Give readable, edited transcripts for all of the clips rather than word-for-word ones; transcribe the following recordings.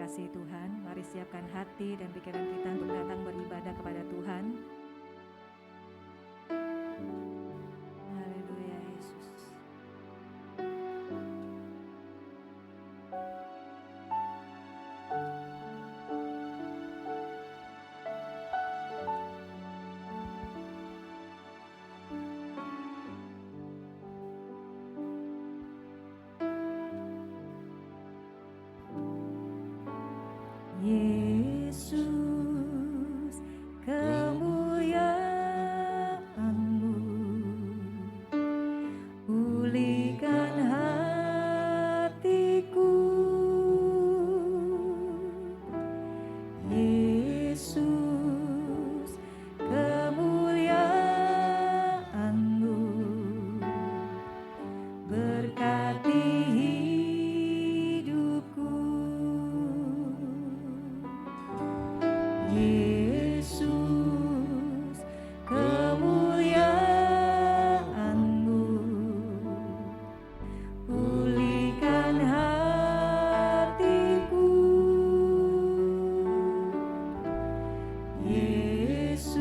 kasih Tuhan, mari siapkan hati dan pikiran kita untuk datang beribadah kepada Tuhan. Haleluya Yesus. Yesus, kemuliaan-Mu pulihkan hatiku. Yesus, kemuliaan-Mu berkati hidupku. Yesus, kemuliaan-Mu pulihkan hatiku. Yesus,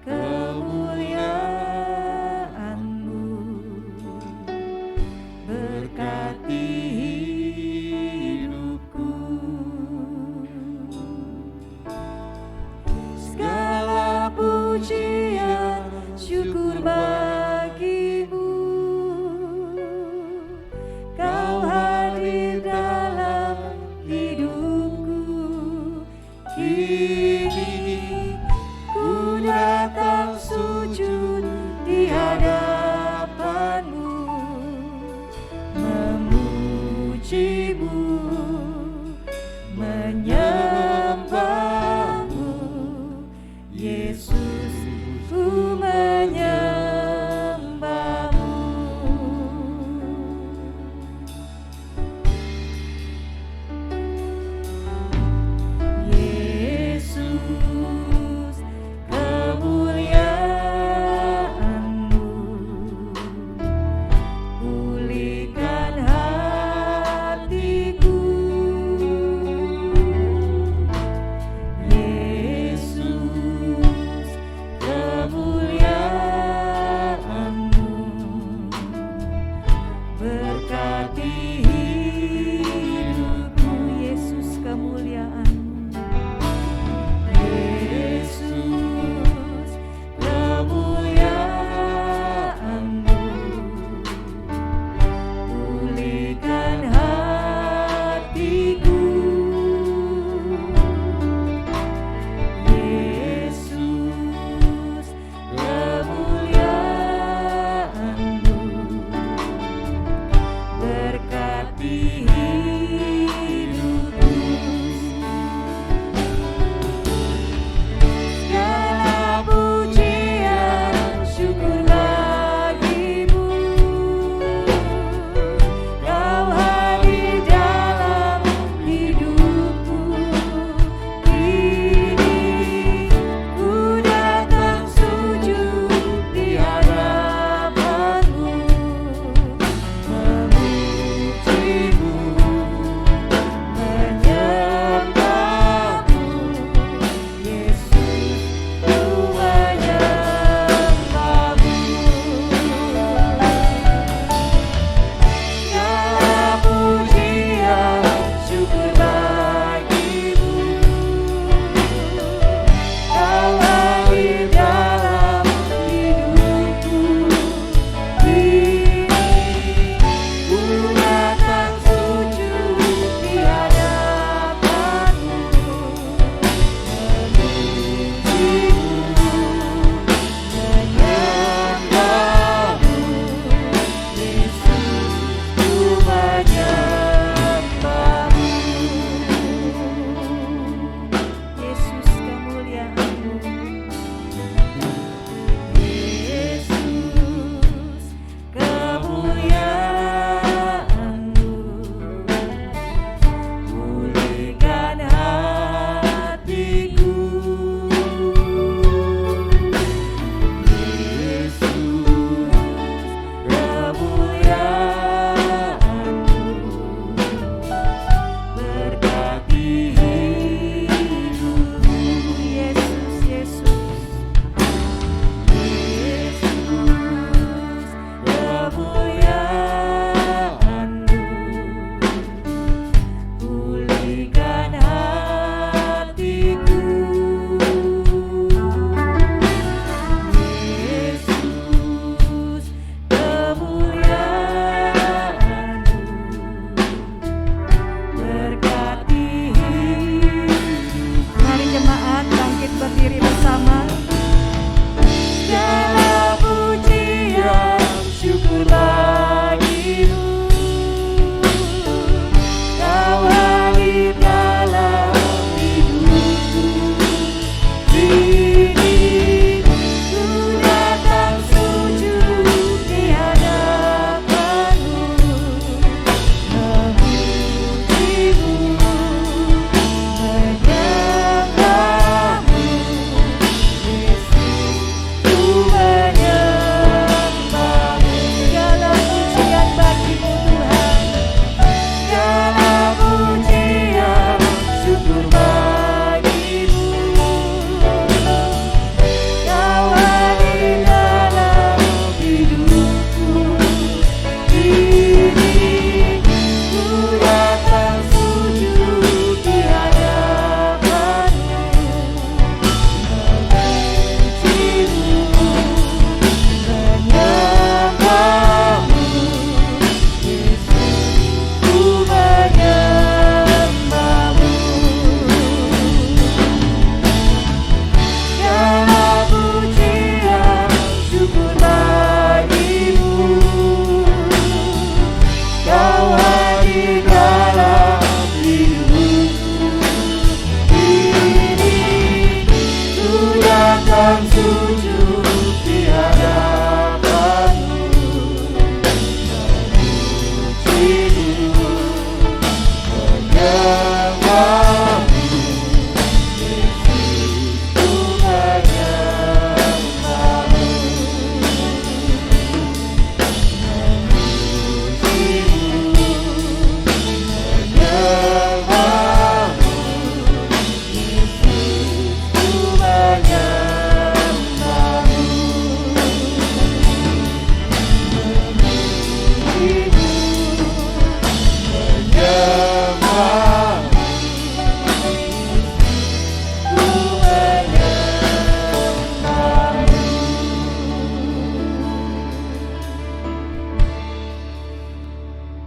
kemuliaan-Mu berkati hidupku.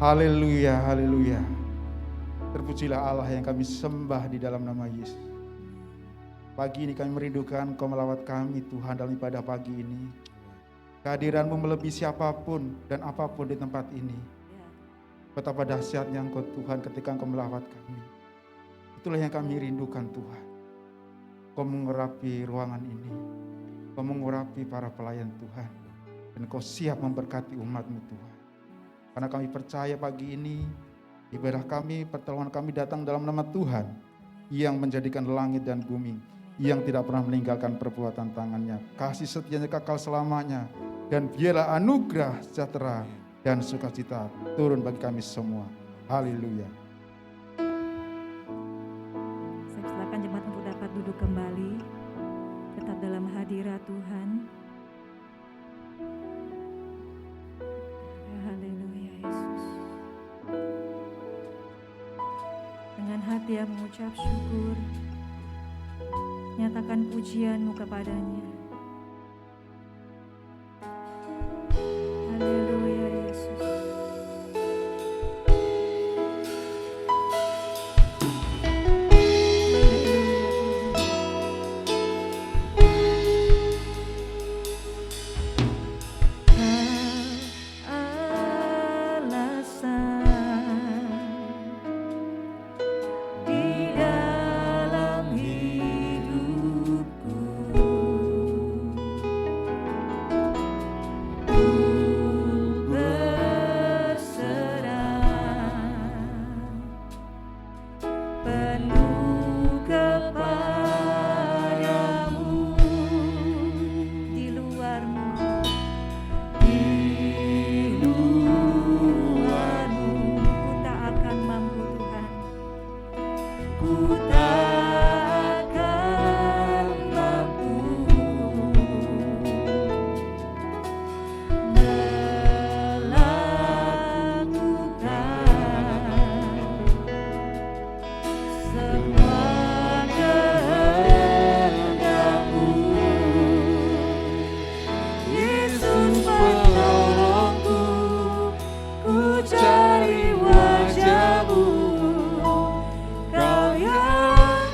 Haleluya, haleluya. Terpujilah Allah yang kami sembah di dalam nama Yesus. Pagi ini kami merindukan Engkau melawat kami Tuhan dalam ibadah pagi ini. Kehadiran-Mu melebihi siapapun dan apapun di tempat ini. Betapa dahsyatnya Engkau Tuhan ketika Engkau melawat kami. Itulah yang kami rindukan Tuhan. Engkau mengurapi ruangan ini. Engkau mengurapi para pelayan Tuhan. Dan Engkau siap memberkati umat-Mu Tuhan. Karena kami percaya pagi ini ibadah kami, pertolongan kami datang dalam nama Tuhan yang menjadikan langit dan bumi, yang tidak pernah meninggalkan perbuatan tangannya. Kasih setianya kekal selamanya. Dan biarlah anugerah, sejahtera, dan sukacita turun bagi kami semua. Haleluya. Saya silakan jemaat untuk dapat duduk kembali, tetap dalam hadirat Tuhan. Haleluya Yesus. Dengan hati yang mengucap syukur, nyatakan pujian-Mu kepadanya. Haleluya Yesus. Cari wajah-Mu, Kau yang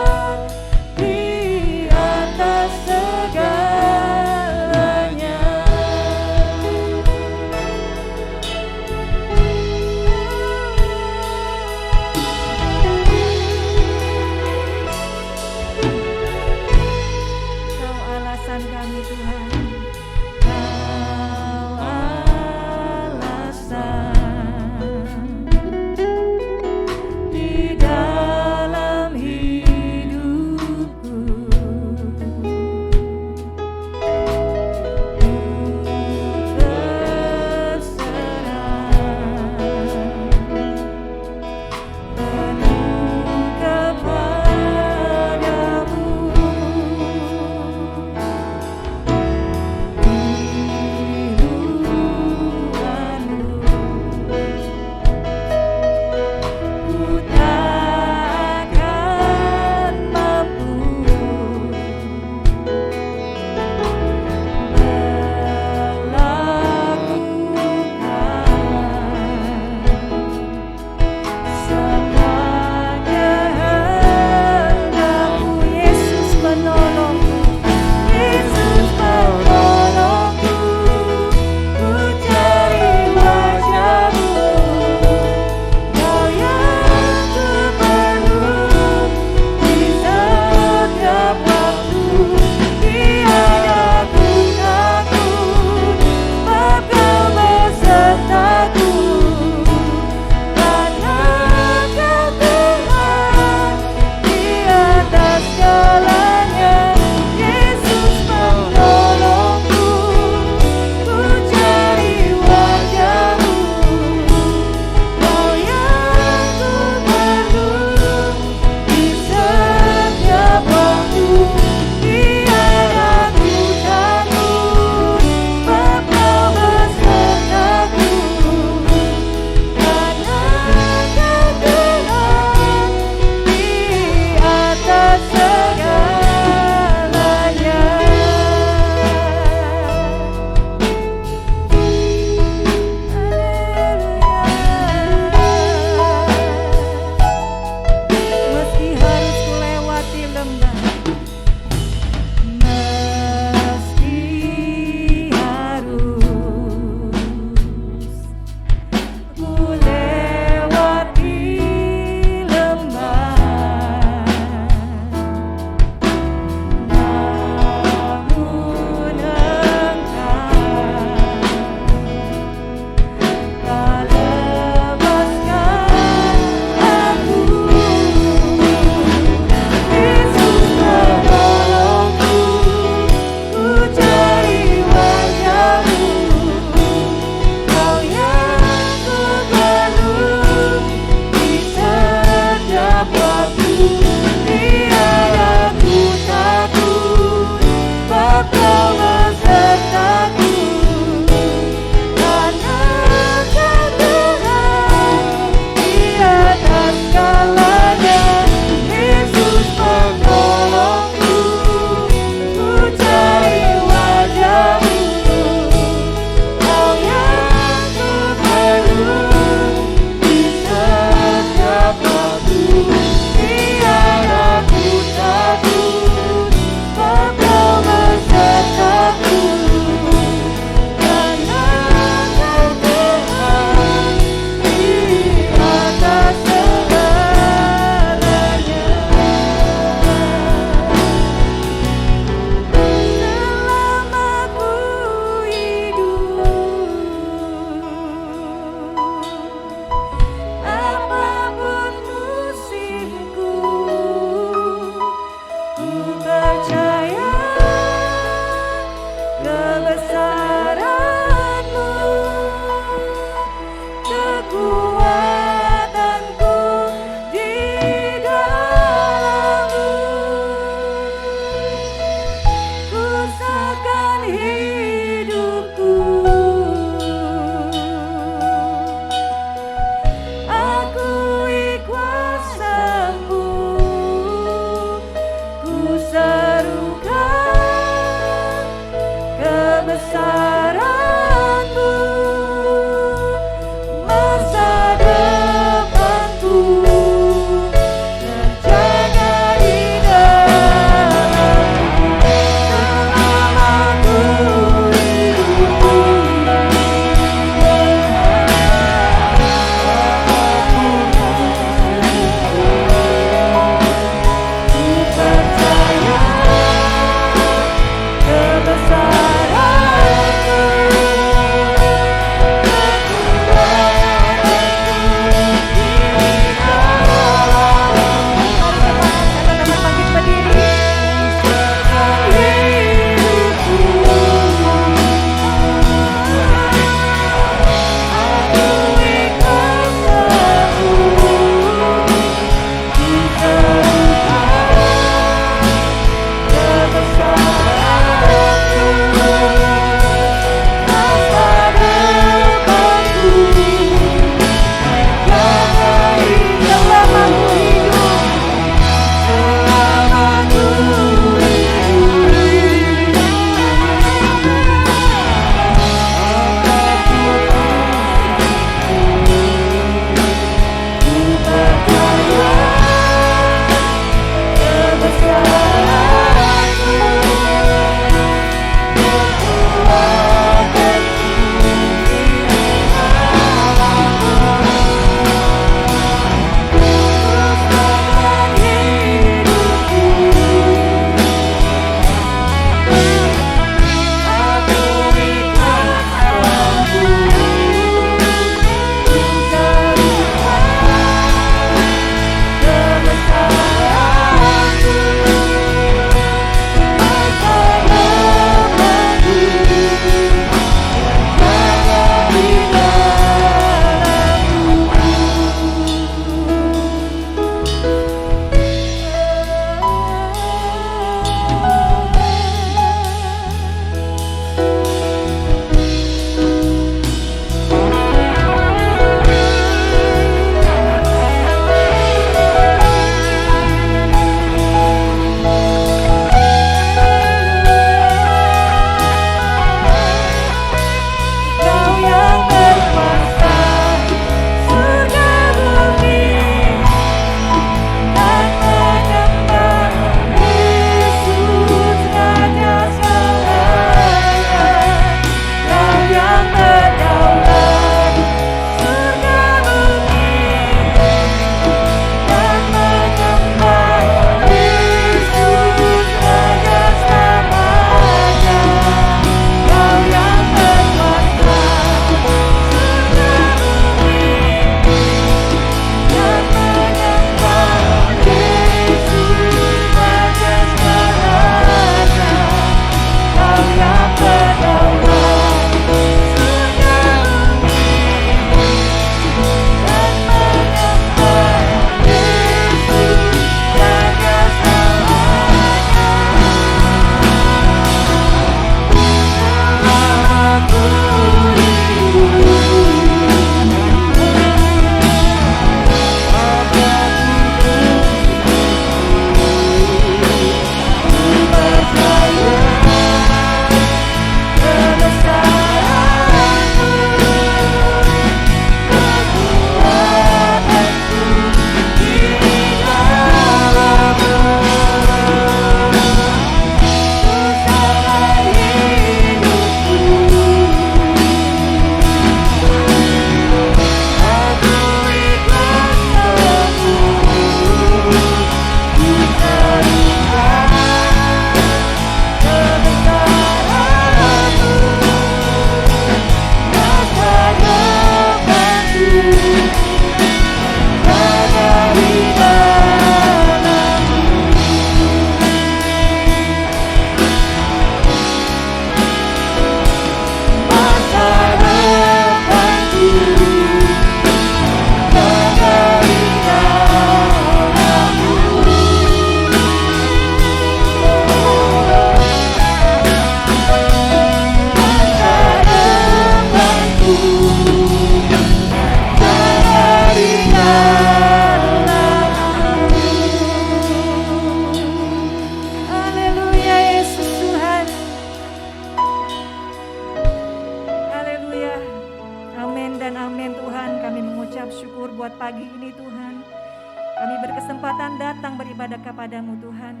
berkesempatan datang beribadah kepadamu Tuhan.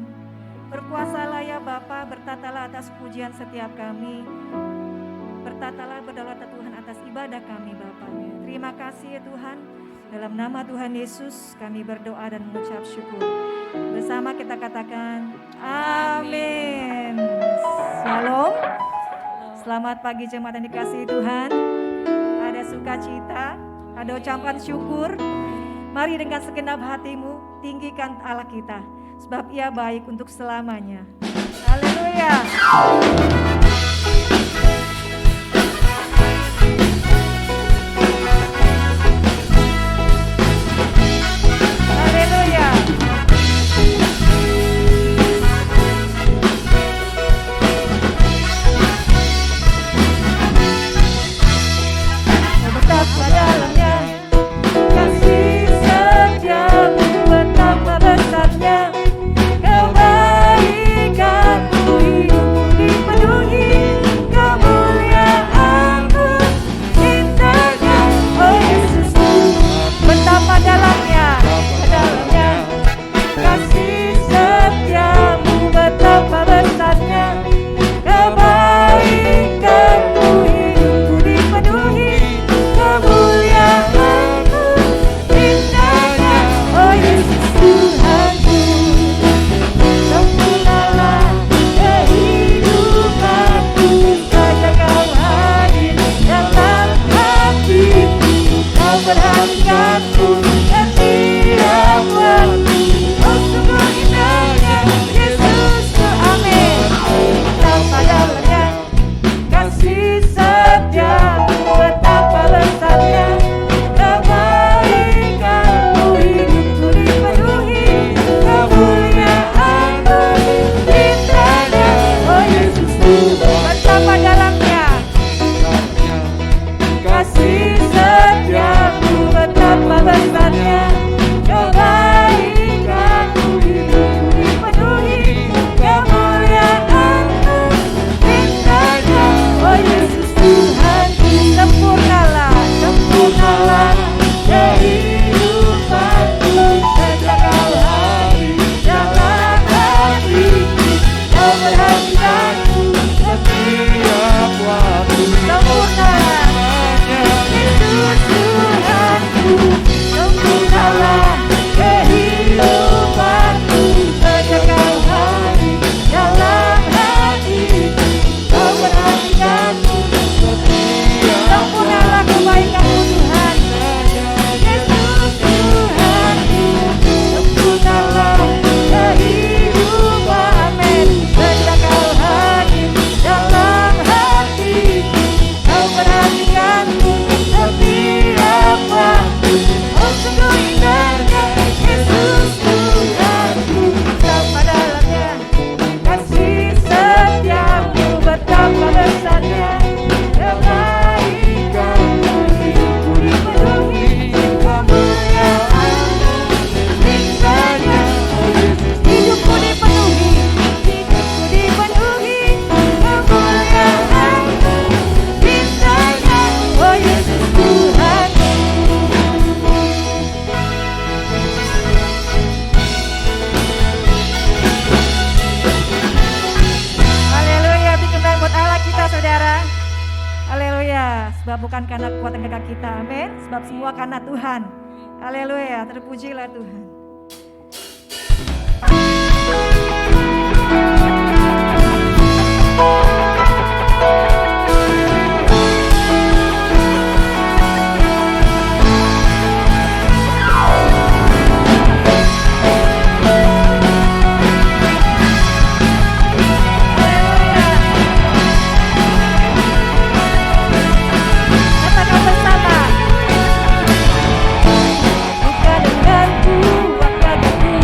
Berkuasalah ya Bapa, bertatalah atas pujian setiap kami. Bertatalah berdaulat Tuhan atas ibadah kami Bapa. Terima kasih ya Tuhan. Dalam nama Tuhan Yesus kami berdoa dan mengucap syukur. Bersama kita katakan amin. Shalom. Selamat pagi jemaat yang dikasihi Tuhan. Ada sukacita, ada ucapan syukur. Mari dengan segenap hatimu tinggikan Allah kita, sebab Ia baik untuk selamanya. Haleluya. Haleluya. Betapa dalamnya kasih setiamu, betapa besarnya kebaikanmu, hidupku dipenuhi kemuliaanmu, indahnya oh Yesusku. Betapa dalamnya kasih setiamu, betapa besarnya kebaikanmu, hidupku dipenuhi kemuliaanmu, indahnya oh Yesus Tuhanku. Sempurnalah kehidupanku, saja Kau hadir dalam hatiku, Kau perhatikanku setiap waktu. Oh sungguh indahnya Yesusku, amin. Betapa dalamnya kasih setiamu, betapa besarnya kebaikanmu, hidupku dipenuhi kemuliaanmu, indahnya oh Yesus Tuhan. Betapa dalamnya kasih setiamu, betapa besarnya kebaikanmu, hidupku dipenuhi kemuliaanmu, indahnya oh Yesus Tuhanku. Sempurnalah, sempurnalah kehidupanku, sejak Kau hadir dalam hatiku, Kau perhatikanku setiap waktu. Sempurnalah Yesus Tuhanku, sempurnalah kehidupanku, sejak Kau hadir dalam hatiku, Kau perhatikanku setiap. Sempurnalah kebaikanmu Tuhan, Yesus Tuhanku, sempurnalah kehidupan, amin. Sejak Kau hadir dalam hatiku, Kau perhatikanku setiap waktu. Oh sungguh indahnya Yesus Tuhanku. Betapa dalamnya kasih setiamu, betapa besarnya kebaikanmu, hidupku dipenuhi kemuliaanmu, indahnya hidupku dipenuhi kemuliaanmu, indahnya oh Yesus Tuhanku. Haleluya, dikembang buat Allah kita saudara. Haleluya, sebab bukan karena kekuatan kakak kita, amin. Sebab semua karena Tuhan. Haleluya, terpujilah Tuhan. Katakan bersama. Bukan dengan kuat badanku,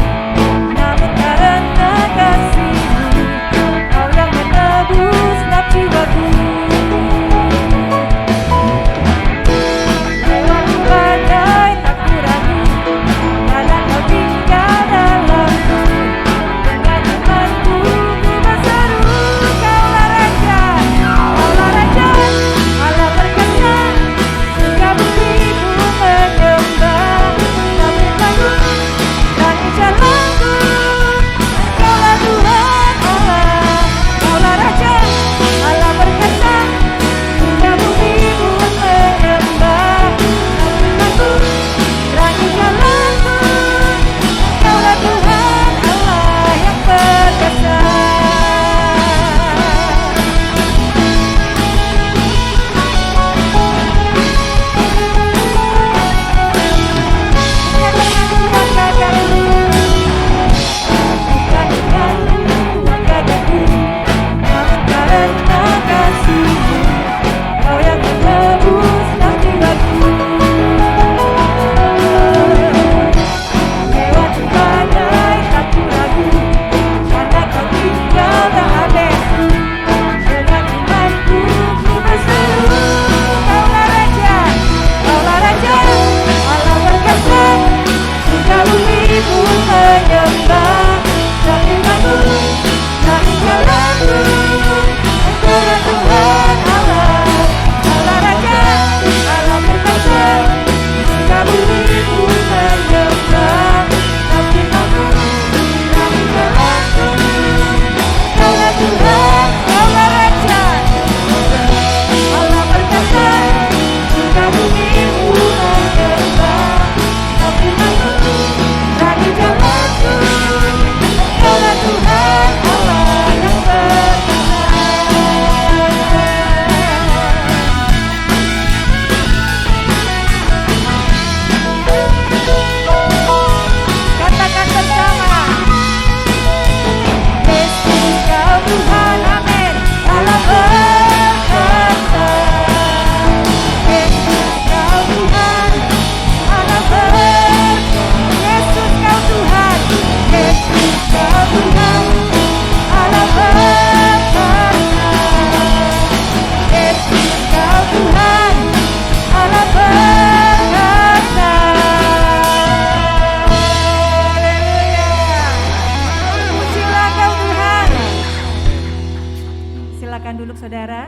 menyembah, tapi aku tak jalanku. Engkaulah Tuhan Allah, Allah Raja, Allah berkuasa. Jika beriku menyembah, tapi aku tak jalanku. Engkaulah Tuhan, Allah Raja, Allah berkuasa. Jika beriku menyembah, tapi aku tak jalanku. Engkaulah Tuhan Allah yang berkuasa. Katakan bersama, Yesus kau Tuhan, amin. Allah berkuasa. Yesus kau Tuhan, Allah berkuasa. Yesus kau Tuhan, Yesus kau Tuhan, Allah berkuasa. Yesus kau Tuhan, Allah berkuasa. Haleluya. Pujilah kau Tuhan. Silakan duduk saudara.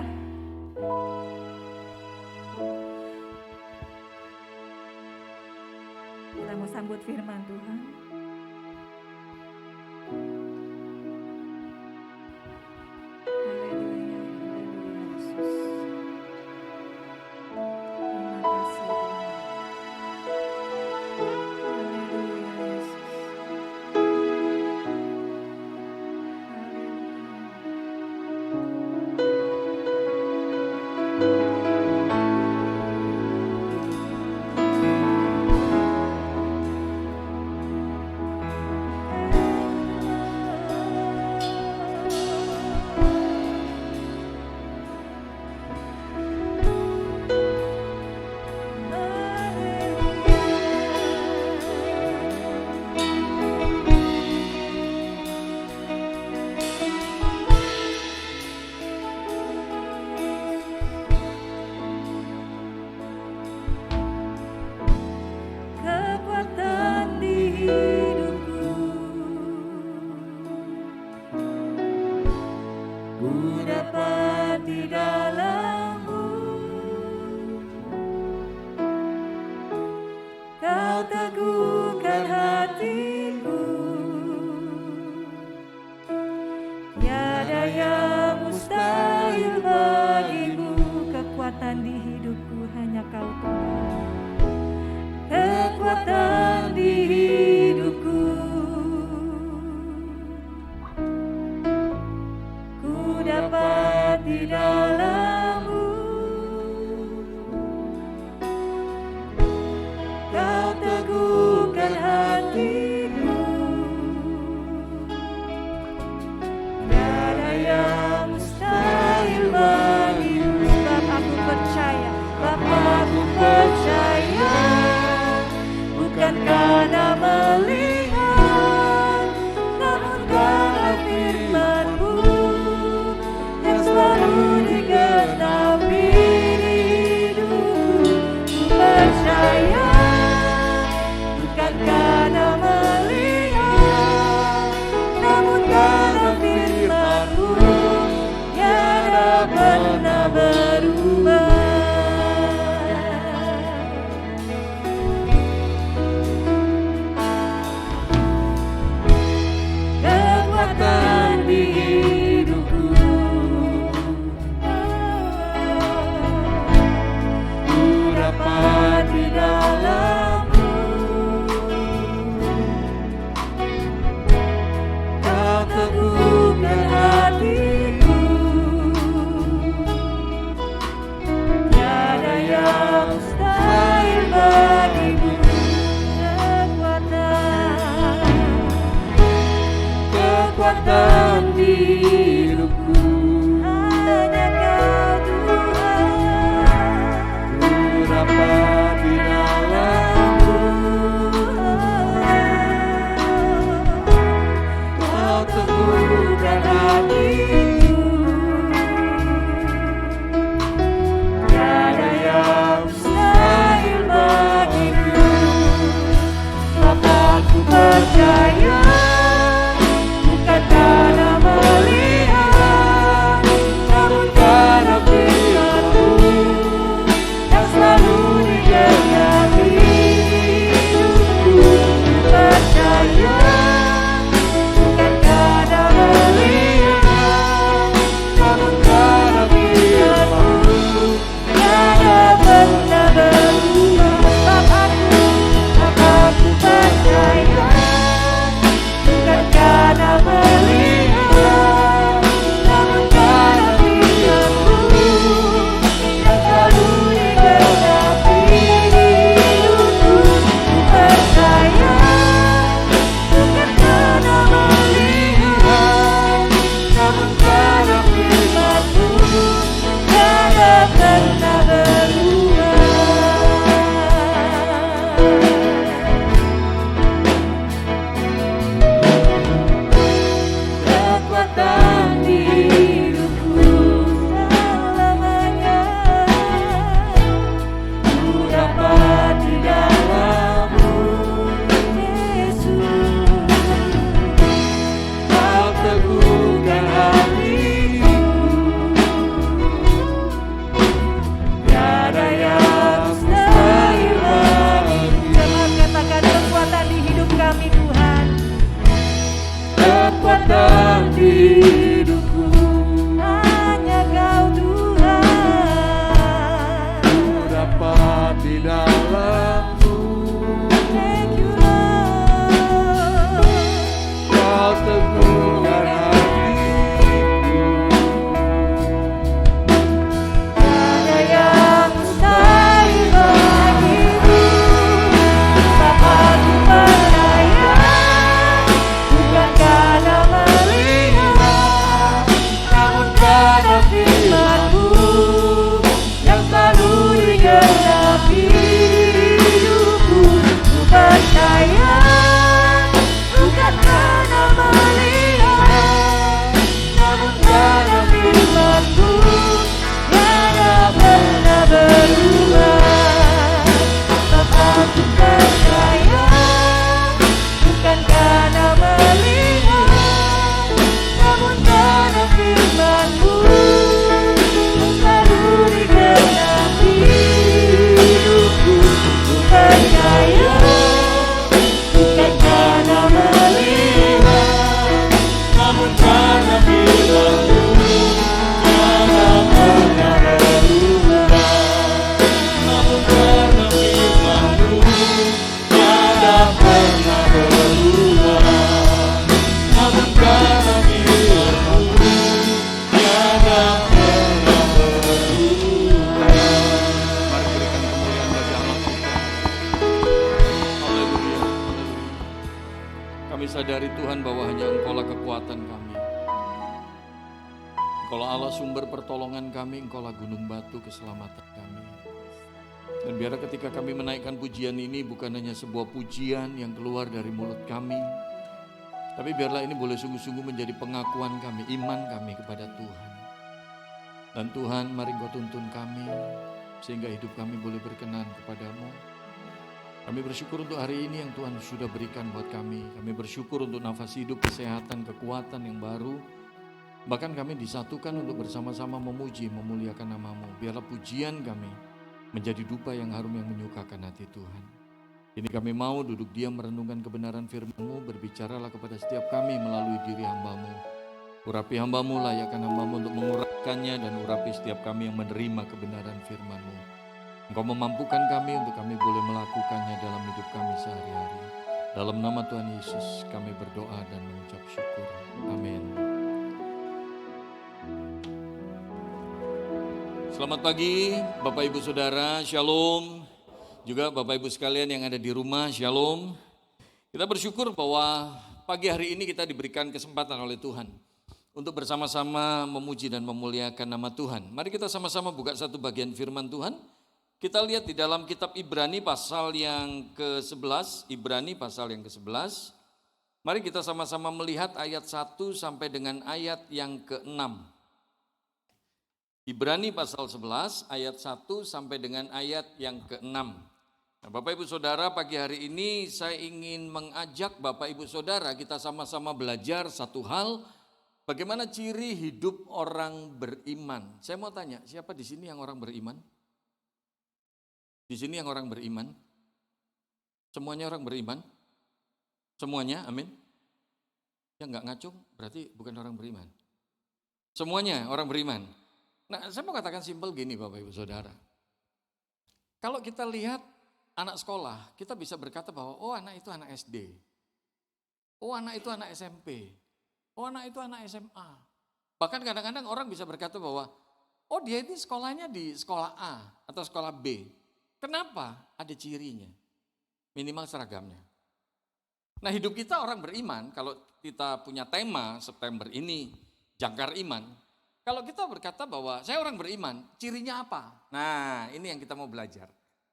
Kita mau sambut firman Tuhan. Haleluya, haleluya Yesus. Terima kasih Tuhan. Haleluya Yesus. Kekuatan di hidupku, ku dapat di dalam-Mu. Kau teguhkan hatiku, tiada yang mustahil bagimu. Kekuatan di hidupku hanya Kau Tuhan. Kekuatan di hidupku, ku dapat di dalam-Mu. Kau teguhkan hatiku, tiada yang mustahil bagimu. Sebab aku percaya, Bapa, aku percaya, bukan karena melihat, namun karena firman-Mu yang selalu digenapi di hidupku. Ku percaya, bukan karena melihat, namun karena firman-Mu yang tak pernah berubah. Kekuatan di hidupku, ku dapat di dalam-Mu. Kau teguhkan hatiku, tiada yang mustahil bagimu. Kekuatan di hidupku, hanya Kau Tuhan. Ku dapat di dalam-Mu. Kau teguhkan hatiku, tiada yang mustahil bagimu. Bapa, ku percaya, Kami sadari Tuhan bahwa hanya Engkau-lah kekuatan kami. Engkau-lah Allah sumber pertolongan kami, Engkau-lah gunung batu keselamatan kami. Dan biarlah ketika kami menaikkan pujian ini bukan hanya sebuah pujian yang keluar dari mulut kami, tapi biarlah ini boleh sungguh-sungguh menjadi pengakuan kami, iman kami kepada Tuhan. Dan Tuhan, mari Engkau tuntun kami, sehingga hidup kami boleh berkenan kepadamu. Kami bersyukur untuk hari ini yang Tuhan sudah berikan buat kami. Kami bersyukur untuk nafas hidup, kesehatan, kekuatan yang baru. Bahkan kami disatukan untuk bersama-sama memuji, memuliakan nama-Mu. Biarlah pujian kami menjadi dupa yang harum yang menyukakan hati Tuhan. Ini kami mau duduk diam merenungkan kebenaran firman-Mu. Berbicaralah kepada setiap kami melalui diri hamba-Mu. Urapi hamba-Mu, layakkan hamba-Mu untuk menguraikannya, dan urapi setiap kami yang menerima kebenaran firman-Mu. Engkau memampukan kami untuk kami boleh melakukannya dalam hidup kami sehari-hari. Dalam nama Tuhan Yesus kami berdoa dan mengucap syukur. Amin. Selamat pagi Bapak Ibu Saudara, Shalom. Juga Bapak Ibu sekalian yang ada di rumah, Shalom. Kita bersyukur bahwa pagi hari ini kita diberikan kesempatan oleh Tuhan untuk bersama-sama memuji dan memuliakan nama Tuhan. Mari kita sama-sama buka satu bagian firman Tuhan. Kita lihat di dalam kitab Ibrani pasal yang ke-11, Ibrani pasal yang ke-11. Mari kita sama-sama melihat ayat 1 sampai dengan ayat yang ke-6. Ibrani pasal 11 ayat 1 sampai dengan ayat yang ke-6. Nah, Bapak Ibu Saudara, pagi hari ini saya ingin mengajak Bapak Ibu Saudara kita sama-sama belajar satu hal, bagaimana ciri hidup orang beriman. Saya mau tanya, siapa di sini yang orang beriman? Di sini yang orang beriman? Semuanya orang beriman? Semuanya, amin. Yang enggak ngacung berarti bukan orang beriman. Semuanya orang beriman. Nah, saya mau katakan simpel gini Bapak Ibu Saudara. Kalau kita lihat anak sekolah, kita bisa berkata bahwa oh anak itu anak SD. Oh anak itu anak SMP. Oh anak itu anak SMA. Bahkan kadang-kadang orang bisa berkata bahwa oh dia ini sekolahnya di sekolah A atau sekolah B. Kenapa? Ada cirinya. Minimal seragamnya. Nah hidup kita orang beriman, kalau kita punya tema September ini, jangkar iman. Kalau kita berkata bahwa saya orang beriman, cirinya apa? Nah ini yang kita mau belajar.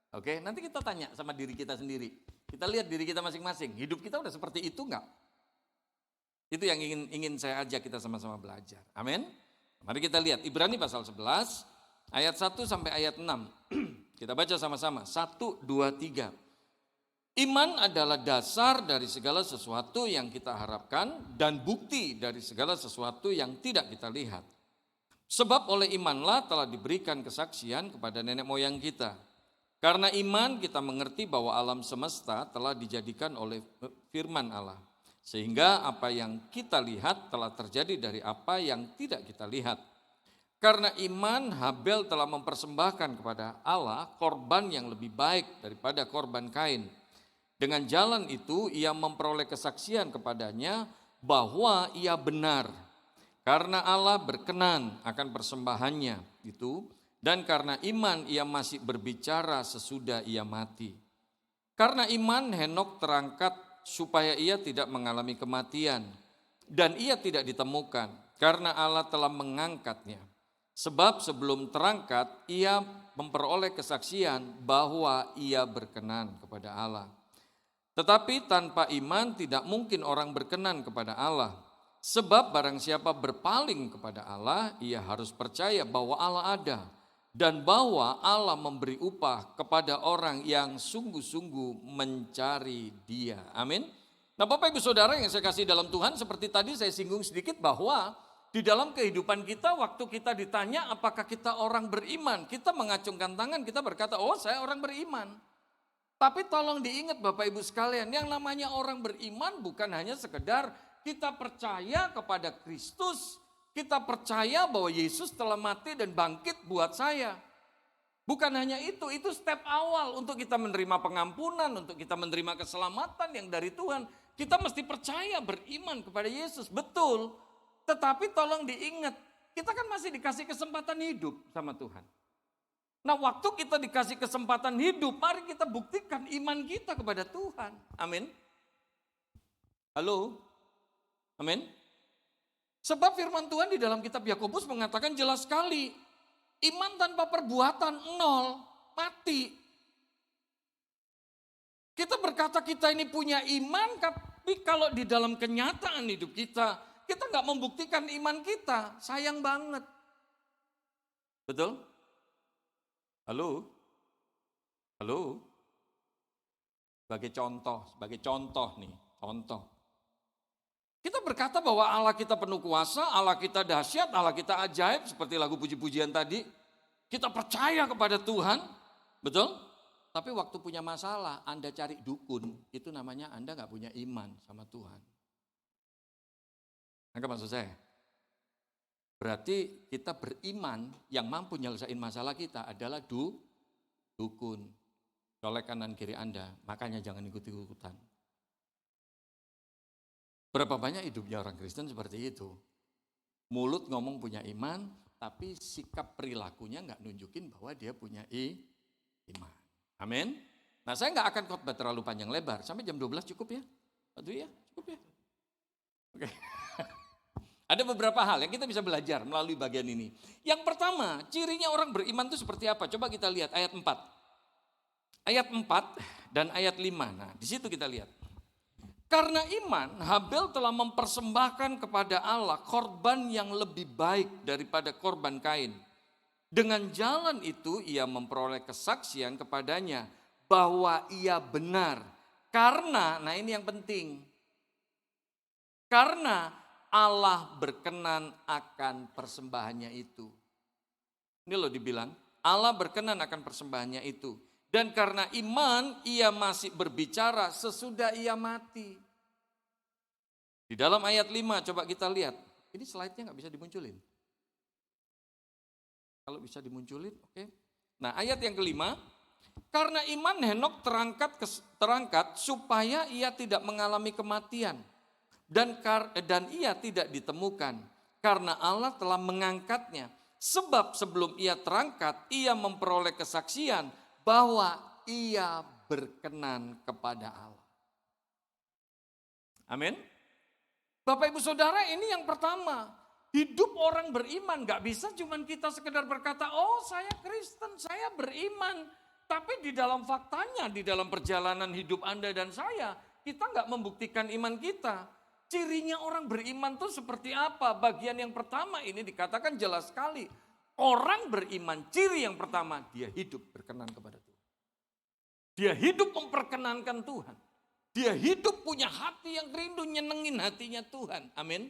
Oke, nanti kita tanya sama diri kita sendiri. Kita lihat diri kita masing-masing, hidup kita udah seperti itu enggak? Itu yang ingin saya ajak kita sama-sama belajar. Amin. Mari kita lihat Ibrani pasal 11 ayat 1 sampai ayat 6. Kita baca sama-sama, 1, 2, 3. Iman adalah dasar dari segala sesuatu yang kita harapkan dan bukti dari segala sesuatu yang tidak kita lihat. Sebab oleh imanlah telah diberikan kesaksian kepada nenek moyang kita. Karena iman kita mengerti bahwa alam semesta telah dijadikan oleh firman Allah. Sehingga apa yang kita lihat telah terjadi dari apa yang tidak kita lihat. Karena iman, Habel telah mempersembahkan kepada Allah korban yang lebih baik daripada korban Kain. Dengan jalan itu ia memperoleh kesaksian kepadanya bahwa ia benar. Karena Allah berkenan akan persembahannya itu, dan karena iman ia masih berbicara sesudah ia mati. Karena iman Henok terangkat supaya ia tidak mengalami kematian, dan ia tidak ditemukan karena Allah telah mengangkatnya. Sebab sebelum terangkat, ia memperoleh kesaksian bahwa ia berkenan kepada Allah. Tetapi tanpa iman tidak mungkin orang berkenan kepada Allah. Sebab barang siapa berpaling kepada Allah, ia harus percaya bahwa Allah ada. Dan bahwa Allah memberi upah kepada orang yang sungguh-sungguh mencari Dia. Amin. Nah Bapak Ibu Saudara yang saya kasih dalam Tuhan, seperti tadi saya singgung sedikit bahwa di dalam kehidupan kita, waktu kita ditanya apakah kita orang beriman, kita mengacungkan tangan, kita berkata, oh saya orang beriman. Tapi tolong diingat Bapak Ibu sekalian, yang namanya orang beriman bukan hanya sekedar kita percaya kepada Kristus, kita percaya bahwa Yesus telah mati dan bangkit buat saya. Bukan hanya itu step awal untuk kita menerima pengampunan, untuk kita menerima keselamatan yang dari Tuhan. Kita mesti percaya, beriman kepada Yesus, betul. Tetapi tolong diingat, kita kan masih dikasih kesempatan hidup sama Tuhan. Nah waktu kita dikasih kesempatan hidup, mari kita buktikan iman kita kepada Tuhan. Amin. Halo? Amin? Sebab firman Tuhan di dalam kitab Yakobus mengatakan jelas sekali. Iman tanpa perbuatan nol, mati. Kita berkata kita ini punya iman, tapi kalau di dalam kenyataan hidup kita nggak membuktikan iman kita, sayang banget. Betul? Halo? Halo? Sebagai contoh nih, contoh. Kita berkata bahwa Allah kita penuh kuasa, Allah kita dahsyat, Allah kita ajaib, seperti lagu puji-pujian tadi. Kita percaya kepada Tuhan, betul? Tapi waktu punya masalah, Anda cari dukun, itu namanya Anda nggak punya iman sama Tuhan. Nggak maksud saya? Berarti kita beriman yang mampu nyelesain masalah kita adalah dukun. Colek kanan kiri Anda, makanya jangan ikut-ikutan. Berapa banyak hidupnya orang Kristen seperti itu. Mulut ngomong punya iman, tapi sikap perilakunya nggak nunjukin bahwa dia punya iman. Amin. Nah, saya nggak akan khotbah terlalu panjang lebar. Sampai jam 12 cukup ya? Aduh ya, cukup ya. Oke. Ada beberapa hal yang kita bisa belajar melalui bagian ini. Yang pertama, cirinya orang beriman itu seperti apa? Coba kita lihat ayat 4. Ayat 4 dan ayat 5. Nah, di situ kita lihat. Karena iman, Habel telah mempersembahkan kepada Allah korban yang lebih baik daripada korban Kain. Dengan jalan itu ia memperoleh kesaksian kepadanya bahwa ia benar. Karena, nah ini yang penting. Karena Allah berkenan akan persembahannya itu. Ini loh dibilang, Allah berkenan akan persembahannya itu. Dan karena iman ia masih berbicara sesudah ia mati. Di dalam ayat 5 coba kita lihat. Ini slide-nya gak bisa dimunculin. Kalau bisa dimunculin, oke. Nah ayat yang kelima. Karena iman Henok terangkat supaya ia tidak mengalami kematian. Dan ia tidak ditemukan. Karena Allah telah mengangkatnya. Sebab sebelum ia terangkat, ia memperoleh kesaksian bahwa ia berkenan kepada Allah. Amin. Bapak ibu saudara, ini yang pertama. Hidup orang beriman gak bisa cuman kita sekedar berkata, oh saya Kristen, saya beriman. Tapi di dalam faktanya, di dalam perjalanan hidup Anda dan saya, kita gak membuktikan iman kita. Cirinya orang beriman itu seperti apa? Bagian yang pertama ini dikatakan jelas sekali. Orang beriman, ciri yang pertama, dia hidup berkenan kepada Tuhan. Dia hidup memperkenankan Tuhan. Dia hidup punya hati yang rindu nyenengin hatinya Tuhan. Amin.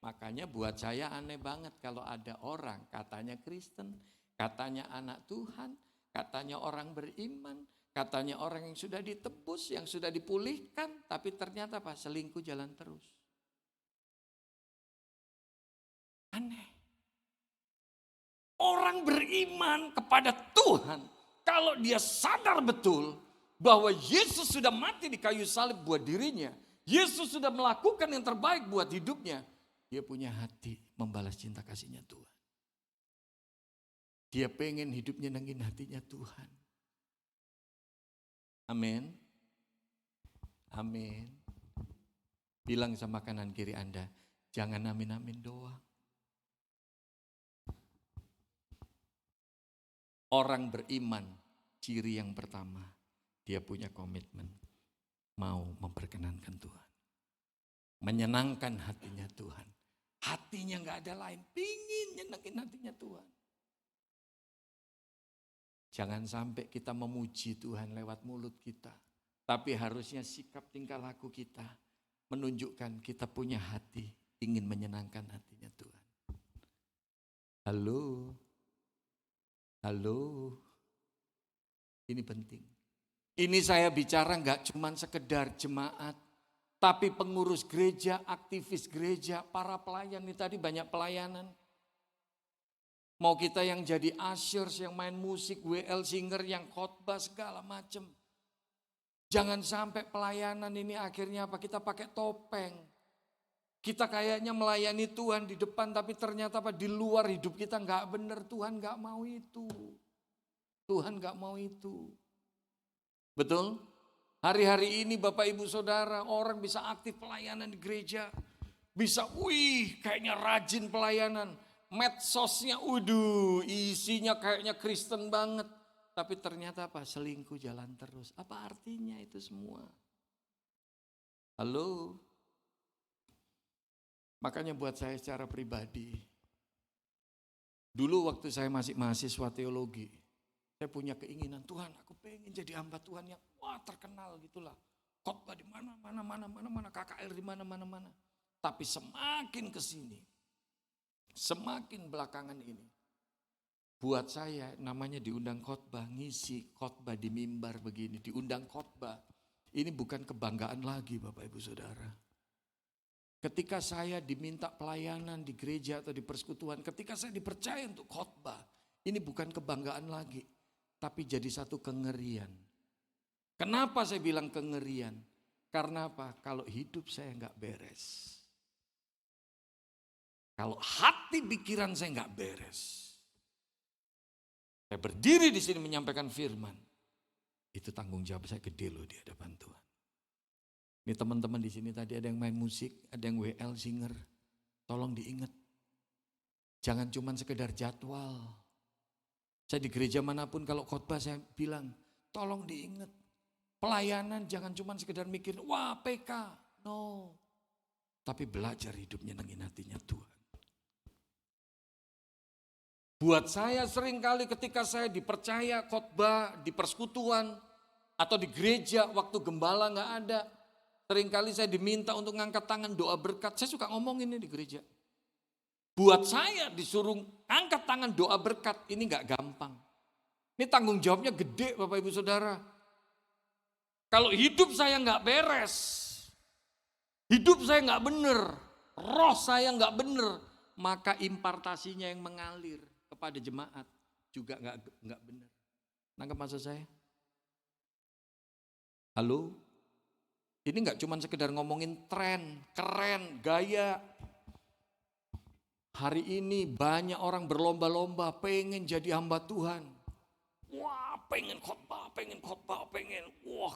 Makanya buat saya aneh banget kalau ada orang katanya Kristen, katanya anak Tuhan, katanya orang beriman, katanya orang yang sudah ditebus, yang sudah dipulihkan, tapi ternyata apa? Selingkuh jalan terus. Aneh. Orang beriman kepada Tuhan, kalau dia sadar betul bahwa Yesus sudah mati di kayu salib buat dirinya, Yesus sudah melakukan yang terbaik buat hidupnya, dia punya hati membalas cinta kasihnya Tuhan. Dia pengen hidupnya nyenengin hatinya Tuhan. Amin. Amin. Bilang sama kanan kiri Anda, jangan amin-amin doang. Orang beriman, ciri yang pertama, dia punya komitmen, mau memperkenankan Tuhan. Menyenangkan hatinya Tuhan. Hatinya gak ada lain, pingin nyenengin hatinya Tuhan. Jangan sampai kita memuji Tuhan lewat mulut kita. Tapi harusnya sikap tingkah laku kita menunjukkan kita punya hati, ingin menyenangkan hatinya Tuhan. Halo. Halo, ini penting. Ini saya bicara nggak cuma sekedar jemaat, tapi pengurus gereja, aktivis gereja, para pelayan. Ini tadi banyak pelayanan. Mau kita yang jadi ushers, yang main musik, WL singer, yang khotbah segala macam. Jangan sampai pelayanan ini akhirnya apa? Kita pakai topeng. Kita kayaknya melayani Tuhan di depan, tapi ternyata apa? Di luar hidup kita nggak benar. Tuhan nggak mau itu. Tuhan nggak mau itu. Betul? Hari-hari ini Bapak Ibu Saudara, orang bisa aktif pelayanan di gereja. Bisa, kayaknya rajin pelayanan. Medsosnya, isinya kayaknya Kristen banget. Tapi ternyata apa? Selingkuh jalan terus. Apa artinya itu semua? Halo? Makanya buat saya secara pribadi, dulu waktu saya masih mahasiswa teologi, saya punya keinginan, Tuhan aku pengen jadi hamba Tuhan yang terkenal gitulah. Khotbah di mana, KKR di mana. Tapi semakin kesini, semakin belakangan ini, buat saya namanya diundang khotbah, ngisi khotbah di mimbar begini, diundang khotbah. Ini bukan kebanggaan lagi Bapak Ibu Saudara. Ketika saya diminta pelayanan di gereja atau di persekutuan, ketika saya dipercaya untuk khotbah, ini bukan kebanggaan lagi, tapi jadi satu kengerian. Kenapa saya bilang kengerian? Karena apa? Kalau hidup saya nggak beres. Kalau hati pikiran saya nggak beres. Saya berdiri di sini menyampaikan firman. Itu tanggung jawab saya gede loh di hadapan Tuhan. Ini teman-teman di sini tadi ada yang main musik, ada yang WL singer. Tolong diingat. Jangan cuma sekedar jadwal. Saya di gereja manapun kalau khotbah saya bilang, tolong diingat. Pelayanan jangan cuma sekedar mikir, PK. No. Tapi belajar hidup nyenengin hatinya Tuhan. Buat saya seringkali ketika saya dipercaya khotbah di persekutuan atau di gereja waktu gembala nggak ada. Seringkali saya diminta untuk ngangkat tangan doa berkat. Saya suka ngomong ini di gereja. Buat saya disuruh angkat tangan doa berkat ini gak gampang. Ini tanggung jawabnya gede Bapak Ibu Saudara. Kalau hidup saya gak beres, hidup saya gak bener, roh saya gak bener, maka impartasinya yang mengalir kepada jemaat juga gak bener. Nangkep maksud saya? Halo? Ini gak cuma sekedar ngomongin tren, keren, gaya. Hari ini banyak orang berlomba-lomba pengen jadi hamba Tuhan. Pengen khotbah, pengen.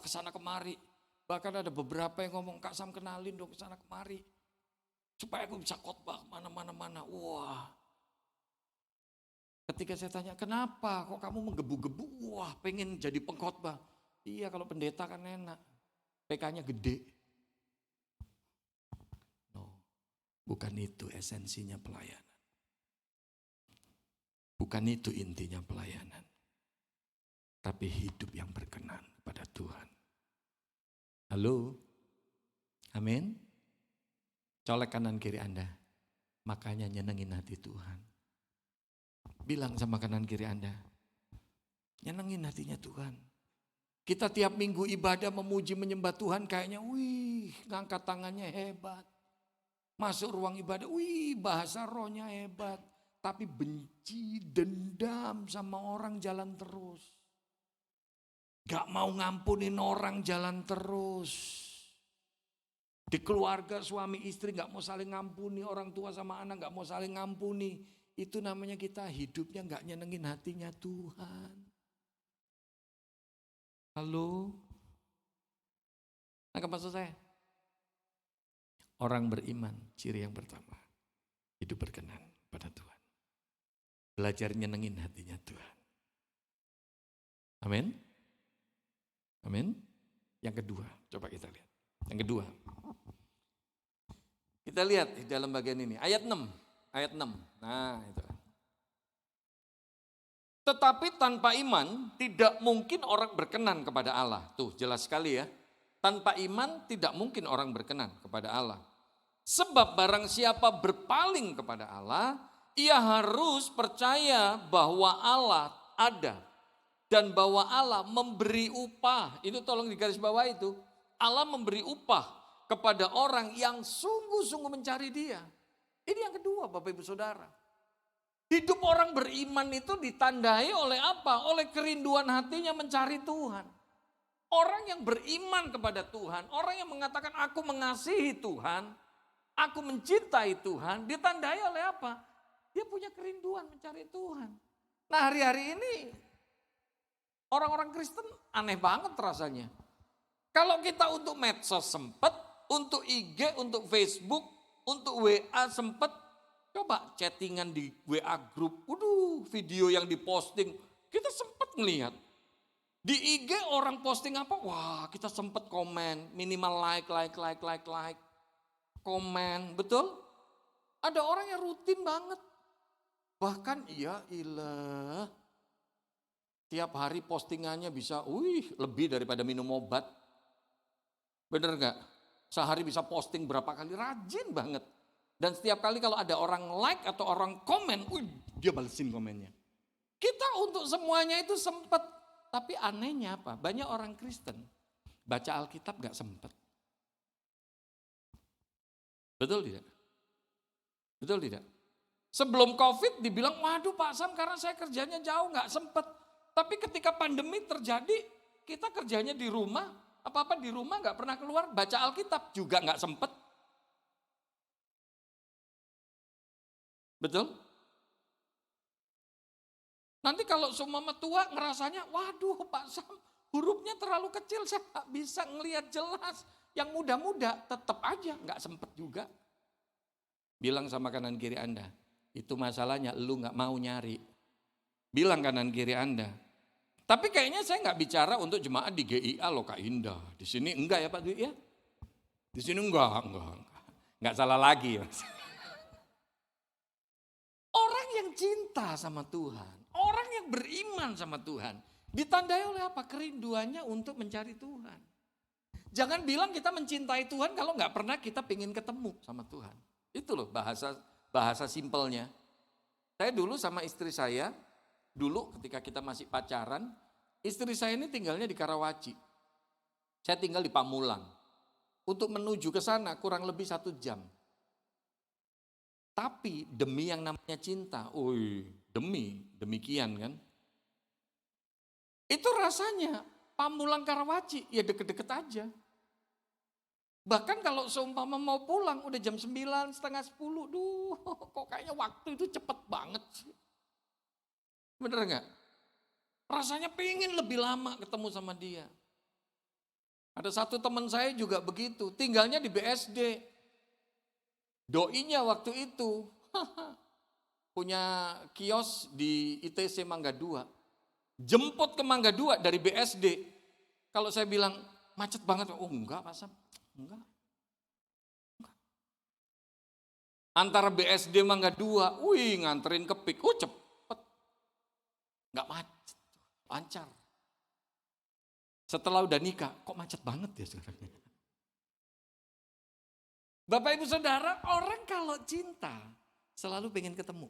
Kesana kemari. Bahkan ada beberapa yang ngomong, Kak Sam kenalin dong kesana kemari. Supaya aku bisa khotbah mana. Ketika saya tanya, kenapa kok kamu menggebu-gebu? Pengen jadi pengkhotbah. Iya kalau pendeta kan enak. PK-nya gede. No, bukan itu esensinya pelayanan. Bukan itu intinya pelayanan. Tapi hidup yang berkenan pada Tuhan. Halo? Amin? Colek kanan kiri Anda. Makanya nyenengin hati Tuhan. Bilang sama kanan kiri Anda. Nyenengin hatinya Tuhan. Kita tiap minggu ibadah memuji menyembah Tuhan kayaknya ngangkat tangannya hebat. Masuk ruang ibadah, bahasa rohnya hebat. Tapi benci, dendam sama orang jalan terus. Gak mau ngampunin orang jalan terus. Di keluarga suami istri gak mau saling ngampuni, orang tua sama anak gak mau saling ngampuni. Itu namanya kita hidupnya gak nyenengin hatinya Tuhan. Halo? Nangkep maksud saya? Orang beriman, ciri yang pertama. Hidup berkenan pada Tuhan. Belajar nyenengin hatinya Tuhan. Amin? Amin? Yang kedua, coba kita lihat. Yang kedua. Kita lihat di dalam bagian ini. Ayat 6. Nah itu. Tetapi tanpa iman tidak mungkin orang berkenan kepada Allah. Tuh jelas sekali ya. Tanpa iman tidak mungkin orang berkenan kepada Allah. Sebab barang siapa berpaling kepada Allah, ia harus percaya bahwa Allah ada. Dan bahwa Allah memberi upah. Itu tolong digaris bawah itu. Allah memberi upah kepada orang yang sungguh-sungguh mencari Dia. Ini yang kedua Bapak Ibu Saudara. Hidup orang beriman itu ditandai oleh apa? Oleh kerinduan hatinya mencari Tuhan. Orang yang beriman kepada Tuhan, orang yang mengatakan aku mengasihi Tuhan, aku mencintai Tuhan, ditandai oleh apa? Dia punya kerinduan mencari Tuhan. Nah hari-hari ini orang-orang Kristen aneh banget rasanya. Kalau kita untuk medsos sempet, untuk IG, untuk Facebook, untuk WA sempet, coba chattingan di WA grup, waduh video yang diposting, kita sempet ngelihat. Di IG orang posting apa, wah kita sempet komen, minimal like, komen, betul? Ada orang yang rutin banget. Bahkan ya ilah, tiap hari postingannya bisa, lebih daripada minum obat. Bener gak? Sehari bisa posting berapa kali, rajin banget. Dan setiap kali kalau ada orang like atau orang komen, dia balesin komennya. Kita untuk semuanya itu sempat. Tapi anehnya apa? Banyak orang Kristen baca Alkitab gak sempat. Betul tidak? Betul tidak? Sebelum COVID dibilang, waduh Pak Sam karena saya kerjanya jauh gak sempat. Tapi ketika pandemi terjadi, kita kerjanya di rumah, apa-apa di rumah gak pernah keluar, baca Alkitab juga gak sempat. Betul? Nanti kalau semua tua ngerasanya, waduh Pak Sam, hurufnya terlalu kecil, saya gak bisa ngelihat jelas. Yang muda-muda tetap aja gak sempet juga. Bilang sama kanan kiri Anda, itu masalahnya lu gak mau nyari. Bilang kanan kiri Anda. Tapi kayaknya saya gak bicara untuk jemaat di GIA Loka Indah. Di sini enggak ya Pak Dwi ya? Di sini enggak. Enggak salah lagi. Orang yang cinta sama Tuhan. Orang yang beriman sama Tuhan, ditandai oleh apa? Kerinduannya untuk mencari Tuhan. Jangan bilang kita mencintai Tuhan kalau nggak pernah kita pengen ketemu sama Tuhan. Itu loh bahasa simpelnya. Saya dulu sama istri saya, dulu ketika kita masih pacaran, istri saya ini tinggalnya di Karawaci. Saya tinggal di Pamulang. Untuk menuju ke sana kurang lebih 1 jam. Tapi demi yang namanya cinta, demikian kan. Itu rasanya Pamulang Karawaci ya deket-deket aja. Bahkan kalau seumpama mau pulang udah jam 9, setengah 10, kok kayaknya waktu itu cepet banget sih. Bener gak? Rasanya pengen lebih lama ketemu sama dia. Ada satu teman saya juga begitu, tinggalnya di BSD. Doinya waktu itu punya kios di ITC Mangga 2. Jemput ke Mangga 2 dari BSD. Kalau saya bilang macet banget, enggak Pak Sam, enggak. Antara BSD Mangga 2, nganterin ke PIK, cepet. Enggak macet, lancar. Setelah udah nikah, kok macet banget ya sekarang. Bapak Ibu Saudara, orang kalau cinta selalu pengen ketemu.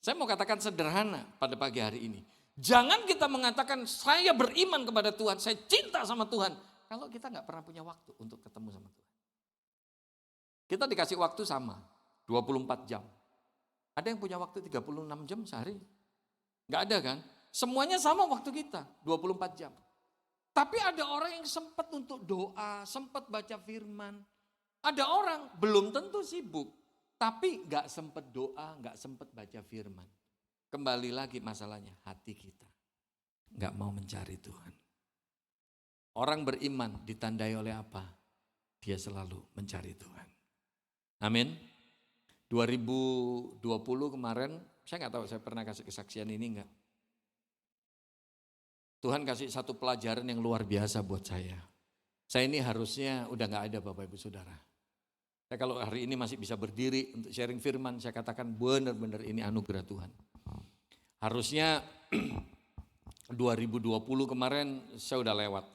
Saya mau katakan sederhana pada pagi hari ini. Jangan kita mengatakan saya beriman kepada Tuhan, saya cinta sama Tuhan. Kalau kita nggak pernah punya waktu untuk ketemu sama Tuhan. Kita dikasih waktu sama, 24 jam. Ada yang punya waktu 36 jam sehari? Nggak ada kan? Semuanya sama waktu kita, 24 jam. Tapi ada orang yang sempat untuk doa, sempat baca firman. Ada orang belum tentu sibuk, tapi gak sempat doa, gak sempat baca firman. Kembali lagi masalahnya, hati kita gak mau mencari Tuhan. Orang beriman ditandai oleh apa? Dia selalu mencari Tuhan. Amin. 2020 kemarin, saya gak tahu saya pernah kasih kesaksian ini enggak. Tuhan kasih satu pelajaran yang luar biasa buat saya. Saya ini harusnya udah gak ada Bapak Ibu Saudara. Saya kalau hari ini masih bisa berdiri untuk sharing firman, saya katakan benar-benar ini anugerah Tuhan. Harusnya 2020 kemarin saya udah lewat.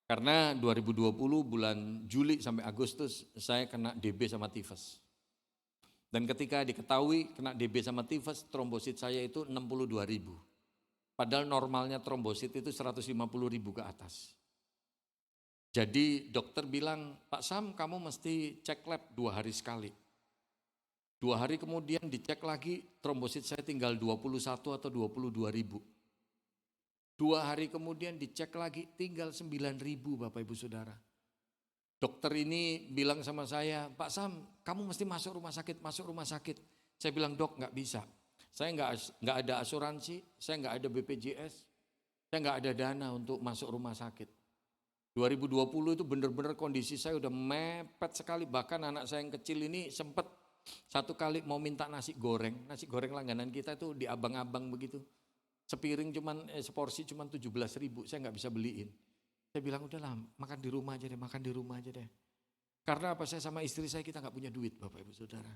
Karena 2020 bulan Juli sampai Agustus saya kena DB sama tifus. Dan ketika diketahui kena DB sama tifus, trombosit saya itu 62.000. Padahal normalnya trombosit itu 150.000 ke atas. Jadi dokter bilang, Pak Sam kamu mesti cek lab 2 hari sekali. 2 hari kemudian dicek lagi trombosit saya tinggal 21 atau 22.000. 2 hari kemudian dicek lagi tinggal 9.000 Bapak Ibu Saudara. Dokter ini bilang sama saya, Pak Sam kamu mesti masuk rumah sakit. Saya bilang dok gak bisa. Saya nggak ada asuransi, saya nggak ada BPJS, saya nggak ada dana untuk masuk rumah sakit. 2020 itu benar-benar kondisi saya udah mepet sekali. Bahkan anak saya yang kecil ini sempat satu kali mau minta nasi goreng. Nasi goreng langganan kita itu di abang-abang begitu. Sepiring seporsi cuman 17.000, saya nggak bisa beliin. Saya bilang udahlah makan di rumah aja deh, makan di rumah aja deh. Karena apa, saya sama istri saya kita nggak punya duit Bapak Ibu Saudara.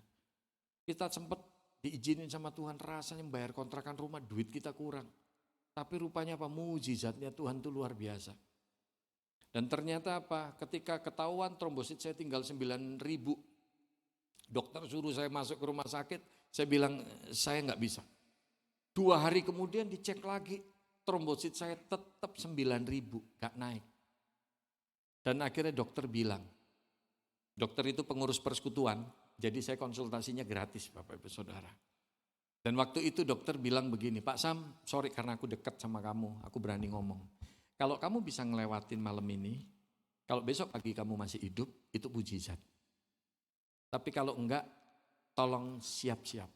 Kita sempat diizinin sama Tuhan rasanya membayar kontrakan rumah, duit kita kurang. Tapi rupanya apa, mujizatnya Tuhan itu luar biasa. Dan ternyata apa, ketika ketahuan trombosit saya tinggal 9.000, dokter suruh saya masuk ke rumah sakit, saya bilang saya nggak bisa. 2 hari kemudian dicek lagi, trombosit saya tetap 9.000, nggak naik. Dan akhirnya dokter bilang, dokter itu pengurus persekutuan, jadi saya konsultasinya gratis Bapak Ibu Saudara. Dan waktu itu dokter bilang begini, Pak Sam, sorry karena aku dekat sama kamu, aku berani ngomong. Kalau kamu bisa ngelewatin malam ini, kalau besok pagi kamu masih hidup, itu mujizat. Tapi kalau enggak, tolong siap-siap.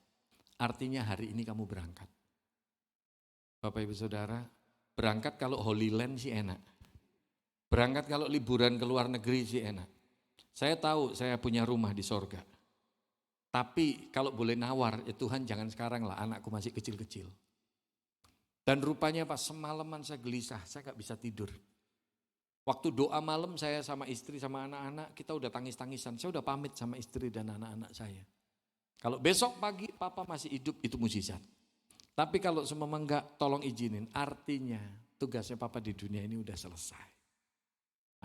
Artinya hari ini kamu berangkat. Bapak Ibu Saudara, berangkat kalau Holy Land sih enak. Berangkat kalau liburan ke luar negeri sih enak. Saya tahu saya punya rumah di sorga. Tapi kalau boleh nawar, ya Tuhan jangan sekarang lah, anakku masih kecil-kecil. Dan rupanya pas semalaman saya gelisah, saya gak bisa tidur. Waktu doa malam saya sama istri sama anak-anak, kita udah tangis-tangisan. Saya udah pamit sama istri dan anak-anak saya. Kalau besok pagi papa masih hidup, itu mujizat. Tapi kalau semua enggak, tolong izinin. Artinya tugasnya papa di dunia ini udah selesai.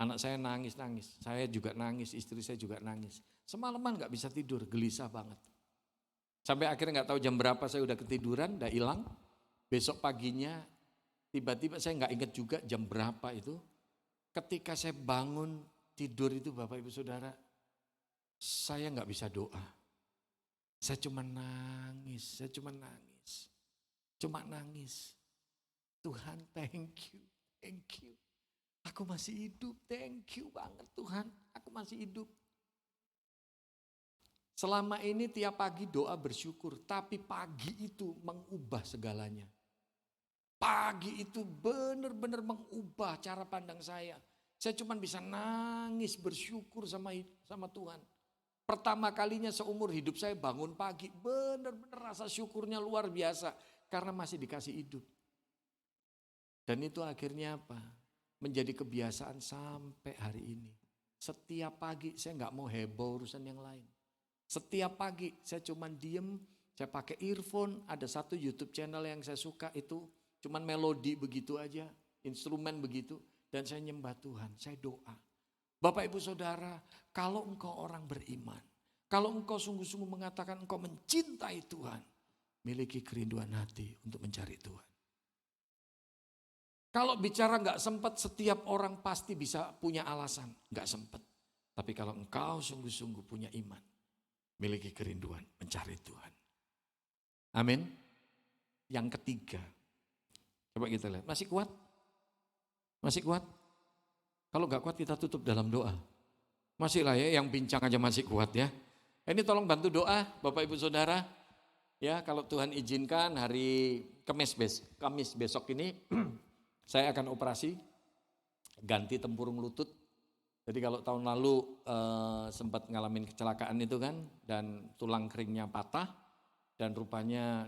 Anak saya nangis-nangis, saya juga nangis, istri saya juga nangis. Semalaman gak bisa tidur, gelisah banget. Sampai akhirnya gak tahu jam berapa saya udah ketiduran, udah hilang. Besok paginya tiba-tiba saya nggak ingat juga jam berapa itu. Ketika saya bangun tidur itu Bapak Ibu Saudara, saya nggak bisa doa. Saya cuma nangis, cuma nangis. Tuhan thank you. Aku masih hidup, thank you banget Tuhan, aku masih hidup. Selama ini tiap pagi doa bersyukur, tapi pagi itu mengubah segalanya. Pagi itu benar-benar mengubah cara pandang saya. Saya cuma bisa nangis bersyukur sama Tuhan. Pertama kalinya seumur hidup saya bangun pagi, benar-benar rasa syukurnya luar biasa karena masih dikasih hidup. Dan itu akhirnya apa? Menjadi kebiasaan sampai hari ini. Setiap pagi saya nggak mau heboh urusan yang lain. Setiap pagi saya cuma diem, saya pakai earphone, ada satu YouTube channel yang saya suka itu cuman melodi begitu aja, instrumen begitu, dan saya nyembah Tuhan, saya doa. Bapak Ibu Saudara, kalau engkau orang beriman, kalau engkau sungguh-sungguh mengatakan engkau mencintai Tuhan, miliki kerinduan hati untuk mencari Tuhan. Kalau bicara gak sempat, setiap orang pasti bisa punya alasan, gak sempat. Tapi kalau engkau sungguh-sungguh punya iman, miliki kerinduan mencari Tuhan. Amin. Yang ketiga, coba kita lihat, masih kuat? Masih kuat? Kalau gak kuat kita tutup dalam doa. Masih lah ya, yang bincang aja masih kuat ya. Ini tolong bantu doa Bapak Ibu Saudara. Ya, kalau Tuhan izinkan hari Kamis besok ini saya akan operasi ganti tempurung lutut. Jadi kalau tahun lalu sempat ngalamin kecelakaan itu kan, dan tulang keringnya patah, dan rupanya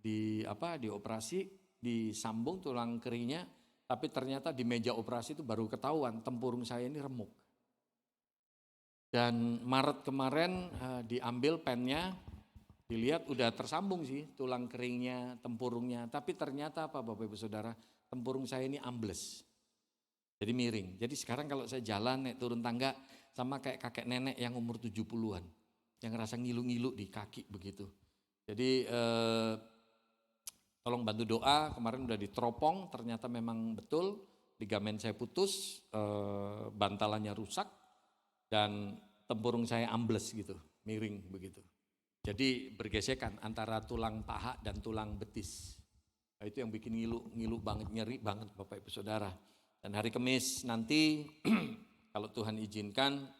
dioperasi, disambung tulang keringnya, tapi ternyata di meja operasi itu baru ketahuan tempurung saya ini remuk. Dan Maret kemarin diambil pennya, dilihat udah tersambung sih tulang keringnya, tempurungnya, tapi ternyata apa Bapak Ibu Saudara, tempurung saya ini ambles. Jadi miring. Jadi sekarang kalau saya jalan naik turun tangga sama kayak kakek nenek yang umur 70-an. Yang ngerasa ngilu-ngilu di kaki begitu. Jadi tolong bantu doa, kemarin udah diteropong, ternyata memang betul ligamen saya putus, bantalannya rusak dan tempurung saya ambles gitu, miring begitu. Jadi bergesekan antara tulang paha dan tulang betis. Nah, itu yang bikin ngilu banget, nyeri banget Bapak Ibu Saudara. Dan hari Kamis nanti kalau Tuhan izinkan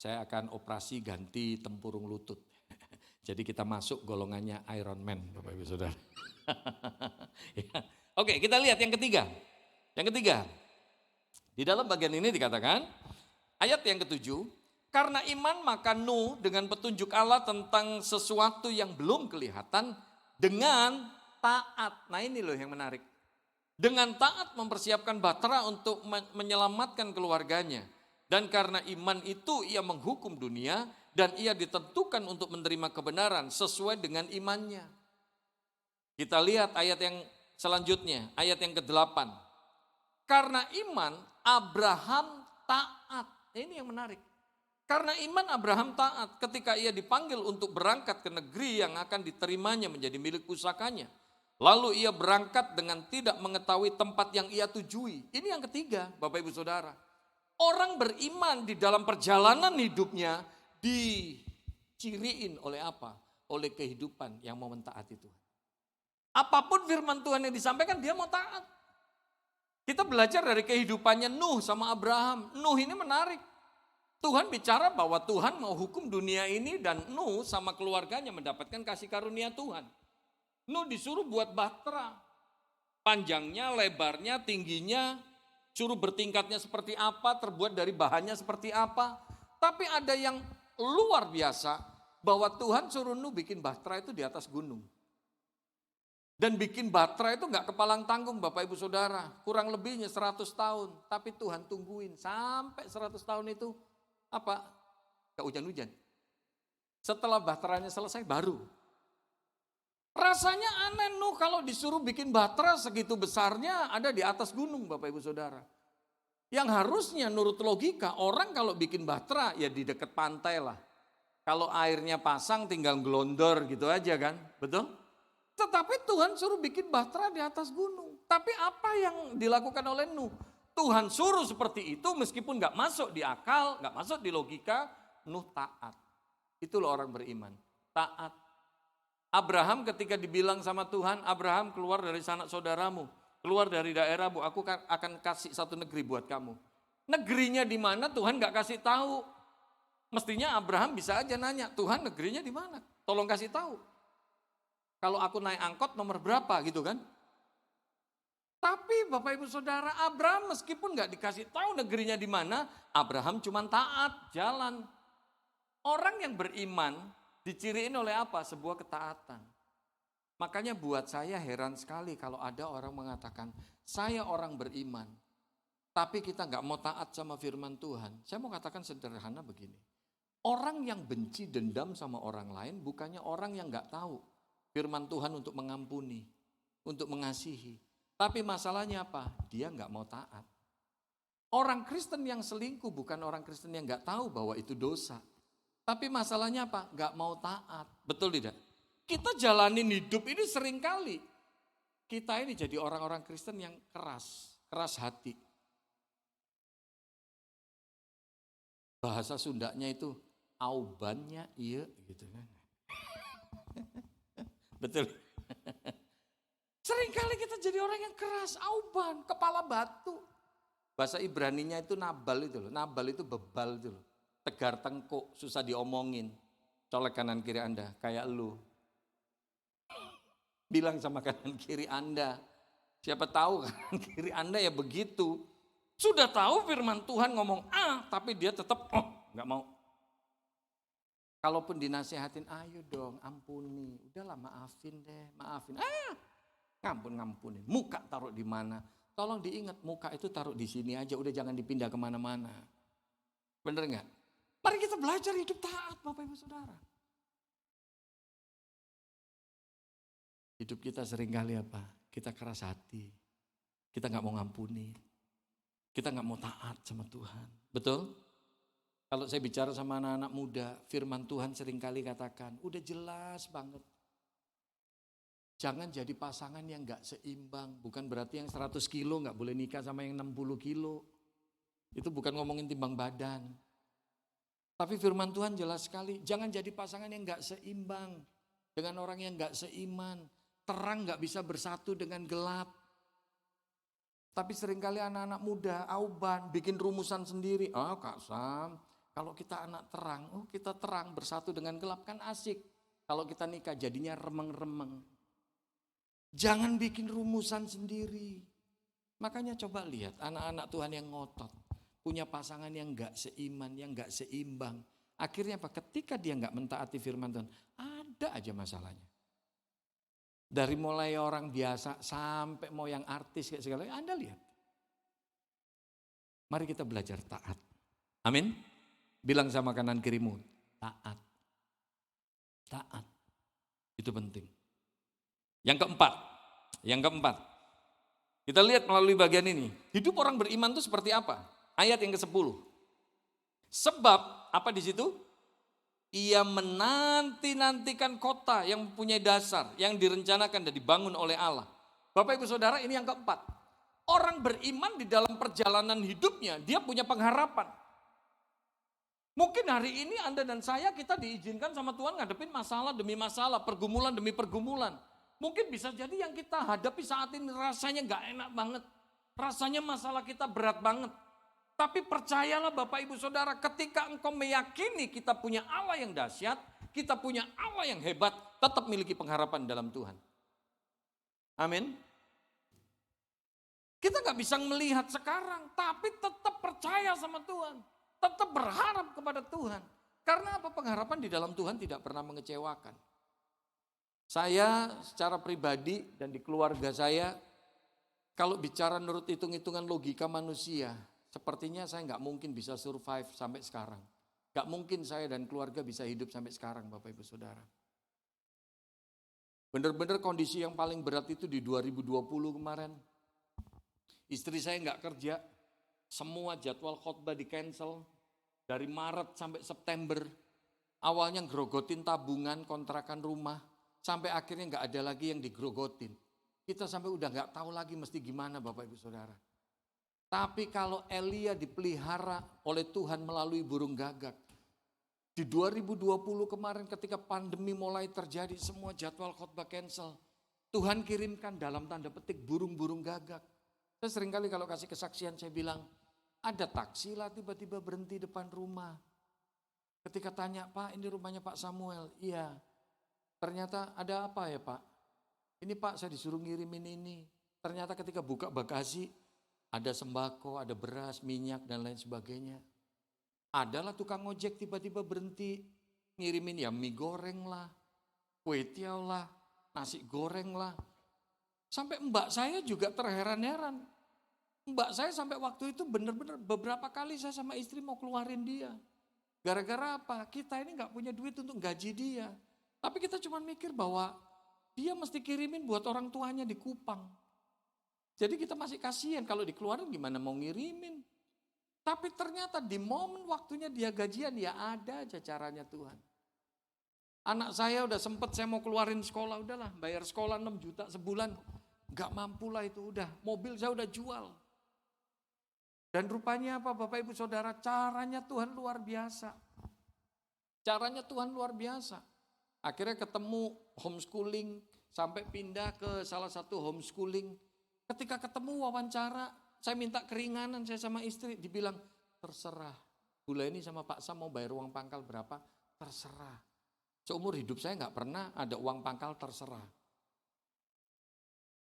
saya akan operasi ganti tempurung lutut. Jadi kita masuk golongannya Iron Man Bapak Ibu Saudara. Ya. Oke, kita lihat yang ketiga. Yang ketiga, Di dalam bagian ini dikatakan, ayat yang ketujuh, karena iman maka Nuh dengan petunjuk Allah tentang sesuatu yang belum kelihatan dengan taat. Nah ini loh yang menarik. Dengan taat mempersiapkan bahtera untuk menyelamatkan keluarganya. Dan karena iman itu ia menghukum dunia dan ia ditentukan untuk menerima kebenaran sesuai dengan imannya. Kita lihat ayat yang selanjutnya, ayat yang ke-8. Karena iman Abraham taat. Ini yang menarik. Karena iman Abraham taat ketika ia dipanggil untuk berangkat ke negeri yang akan diterimanya menjadi milik pusakanya. Lalu ia berangkat dengan tidak mengetahui tempat yang ia tujui. Ini yang ketiga, Bapak Ibu Saudara. Orang beriman di dalam perjalanan hidupnya diciriin oleh apa? Oleh kehidupan yang mau mentaati Tuhan. Apapun firman Tuhan yang disampaikan dia mau taat. Kita belajar dari kehidupannya Nuh sama Abraham. Nuh ini menarik. Tuhan bicara bahwa Tuhan mau hukum dunia ini dan Nuh sama keluarganya mendapatkan kasih karunia Tuhan. Nuh disuruh buat bahtera. Panjangnya, lebarnya, tingginya, suruh bertingkatnya seperti apa, terbuat dari bahannya seperti apa. Tapi ada yang luar biasa bahwa Tuhan suruh Nuh bikin bahtera itu di atas gunung. Dan bikin bahtera itu gak kepalang tanggung Bapak Ibu Saudara. Kurang lebihnya 100 tahun. Tapi Tuhan tungguin sampai 100 tahun itu apa? Gak hujan-hujan. Setelah bahteranya selesai baru. Rasanya aneh Nuh kalau disuruh bikin bahtera segitu besarnya ada di atas gunung Bapak Ibu Saudara. Yang harusnya nurut logika orang kalau bikin bahtera ya di dekat pantai lah. Kalau airnya pasang tinggal gelondor gitu aja kan, betul? Tetapi Tuhan suruh bikin bahtera di atas gunung. Tapi apa yang dilakukan oleh Nuh? Tuhan suruh seperti itu meskipun gak masuk di akal, gak masuk di logika, Nuh taat. Itulah orang beriman, taat. Abraham ketika dibilang sama Tuhan, Abraham keluar dari sanak saudaramu, keluar dari daerahmu, aku akan kasih satu negeri buat kamu. Negerinya di mana Tuhan gak kasih tahu. Mestinya Abraham bisa aja nanya, Tuhan negerinya di mana? Tolong kasih tahu. Kalau aku naik angkot nomor berapa gitu kan. Tapi Bapak Ibu Saudara, Abraham meskipun gak dikasih tahu negerinya di mana, Abraham cuma taat, jalan. Orang yang beriman diciriin oleh apa? Sebuah ketaatan. Makanya buat saya heran sekali kalau ada orang mengatakan, saya orang beriman, tapi kita gak mau taat sama firman Tuhan. Saya mau katakan sederhana begini. Orang yang benci dendam sama orang lain bukannya orang yang gak tahu firman Tuhan untuk mengampuni, untuk mengasihi. Tapi masalahnya apa? Dia gak mau taat. Orang Kristen yang selingkuh bukan orang Kristen yang gak tahu bahwa itu dosa. Tapi masalahnya apa? Gak mau taat. Betul tidak? Kita jalanin hidup ini seringkali. Kita ini jadi orang-orang Kristen yang keras hati. Bahasa Sundanya itu aubannya iya gitu kan. Betul. Seringkali kita jadi orang yang keras, auban, kepala batu. Bahasa Ibraninya itu nabal itu loh. Nabal itu bebal itu loh. Tegar tengkuk, susah diomongin. Colek kanan kiri Anda, kayak lu. Bilang sama kanan kiri Anda. Siapa tahu kanan kiri Anda ya begitu. Sudah tahu firman Tuhan ngomong tapi dia tetap gak mau. Kalaupun dinasihatin, ayo dong ampuni. Udahlah maafin deh, maafin. Ngampunin. Muka taruh di mana? Tolong diingat, muka itu taruh di sini aja, udah jangan dipindah kemana-mana. Bener gak? Mari kita belajar hidup taat Bapak Ibu Saudara. Hidup kita seringkali apa? Kita keras hati. Kita gak mau ngampuni. Kita gak mau taat sama Tuhan. Betul? Kalau saya bicara sama anak-anak muda, firman Tuhan seringkali katakan, udah jelas banget. Jangan jadi pasangan yang gak seimbang. Bukan berarti yang 100 kilo gak boleh nikah sama yang 60 kilo. Itu bukan ngomongin timbang badan. Tapi firman Tuhan jelas sekali, jangan jadi pasangan yang gak seimbang. Dengan orang yang gak seiman. Terang gak bisa bersatu dengan gelap. Tapi seringkali anak-anak muda, auban, bikin rumusan sendiri. Kak Sam, kalau kita anak terang, kita terang bersatu dengan gelap kan asik. Kalau kita nikah jadinya remeng-remeng. Jangan bikin rumusan sendiri. Makanya coba lihat anak-anak Tuhan yang ngotot, punya pasangan yang gak seiman, yang gak seimbang. Akhirnya apa? Ketika dia gak mentaati firman Tuhan, ada aja masalahnya. Dari mulai orang biasa sampai mau yang artis kayak segala, Anda lihat. Mari kita belajar taat. Amin. Bilang sama kanan kirimu, taat. Taat. Itu penting. Yang keempat. Kita lihat melalui bagian ini. Hidup orang beriman itu seperti apa? Ayat yang ke-10. Sebab, apa di situ? Ia menanti-nantikan kota yang mempunyai dasar, yang direncanakan dan dibangun oleh Allah. Bapak Ibu Saudara, ini yang keempat. Orang beriman di dalam perjalanan hidupnya, dia punya pengharapan. Mungkin hari ini Anda dan saya kita diizinkan sama Tuhan ngadepin masalah demi masalah, pergumulan demi pergumulan. Mungkin bisa jadi yang kita hadapi saat ini rasanya gak enak banget. Rasanya masalah kita berat banget. Tapi percayalah Bapak Ibu Saudara, ketika engkau meyakini kita punya Allah yang dahsyat, kita punya Allah yang hebat, tetap miliki pengharapan dalam Tuhan. Amin. Kita gak bisa melihat sekarang, tapi tetap percaya sama Tuhan. Tetap berharap kepada Tuhan. Karena apa? Pengharapan di dalam Tuhan tidak pernah mengecewakan. Saya secara pribadi dan di keluarga saya, kalau bicara menurut hitung-hitungan logika manusia, sepertinya saya nggak mungkin bisa survive sampai sekarang. Nggak mungkin saya dan keluarga bisa hidup sampai sekarang, Bapak Ibu Saudara. Benar-benar kondisi yang paling berat itu di 2020 kemarin. Istri saya nggak kerja, semua jadwal khotbah di cancel. Dari Maret sampai September, awalnya grogotin tabungan kontrakan rumah, sampai akhirnya nggak ada lagi yang digrogotin. Kita sampai udah nggak tahu lagi mesti gimana Bapak Ibu Saudara. Tapi kalau Elia dipelihara oleh Tuhan melalui burung gagak. Di 2020 kemarin ketika pandemi mulai terjadi, semua jadwal khotbah cancel. Tuhan kirimkan dalam tanda petik burung-burung gagak. Saya seringkali kalau kasih kesaksian saya bilang, ada taksi lah tiba-tiba berhenti depan rumah. Ketika tanya, Pak ini rumahnya Pak Samuel. Iya. Ternyata ada apa ya Pak? Ini Pak saya disuruh ngirimin ini. Ternyata ketika buka bagasi, ada sembako, ada beras, minyak dan lain sebagainya. Adalah tukang ojek tiba-tiba berhenti ngirimin ya mie goreng lah, kue tiaw lah, nasi goreng lah. Sampai mbak saya juga terheran-heran. Mbak saya sampai waktu itu benar-benar beberapa kali saya sama istri mau keluarin dia. Gara-gara apa? Kita ini gak punya duit untuk gaji dia. Tapi kita cuma mikir bahwa dia mesti kirimin buat orang tuanya di Kupang. Jadi kita masih kasihan kalau dikeluarin gimana mau ngirimin. Tapi ternyata di momen waktunya dia gajian ya ada aja caranya Tuhan. Anak saya udah sempet saya mau keluarin sekolah, udahlah bayar sekolah 6 juta sebulan. Gak mampu lah itu udah, mobil saya udah jual. Dan rupanya apa Bapak Ibu Saudara, caranya Tuhan luar biasa. Caranya Tuhan luar biasa. Akhirnya ketemu homeschooling, sampai pindah ke salah satu homeschooling. Ketika ketemu wawancara, saya minta keringanan saya sama istri, dibilang terserah. Bula ini sama Pak Sam mau bayar uang pangkal berapa, terserah. Seumur hidup saya gak pernah ada uang pangkal terserah.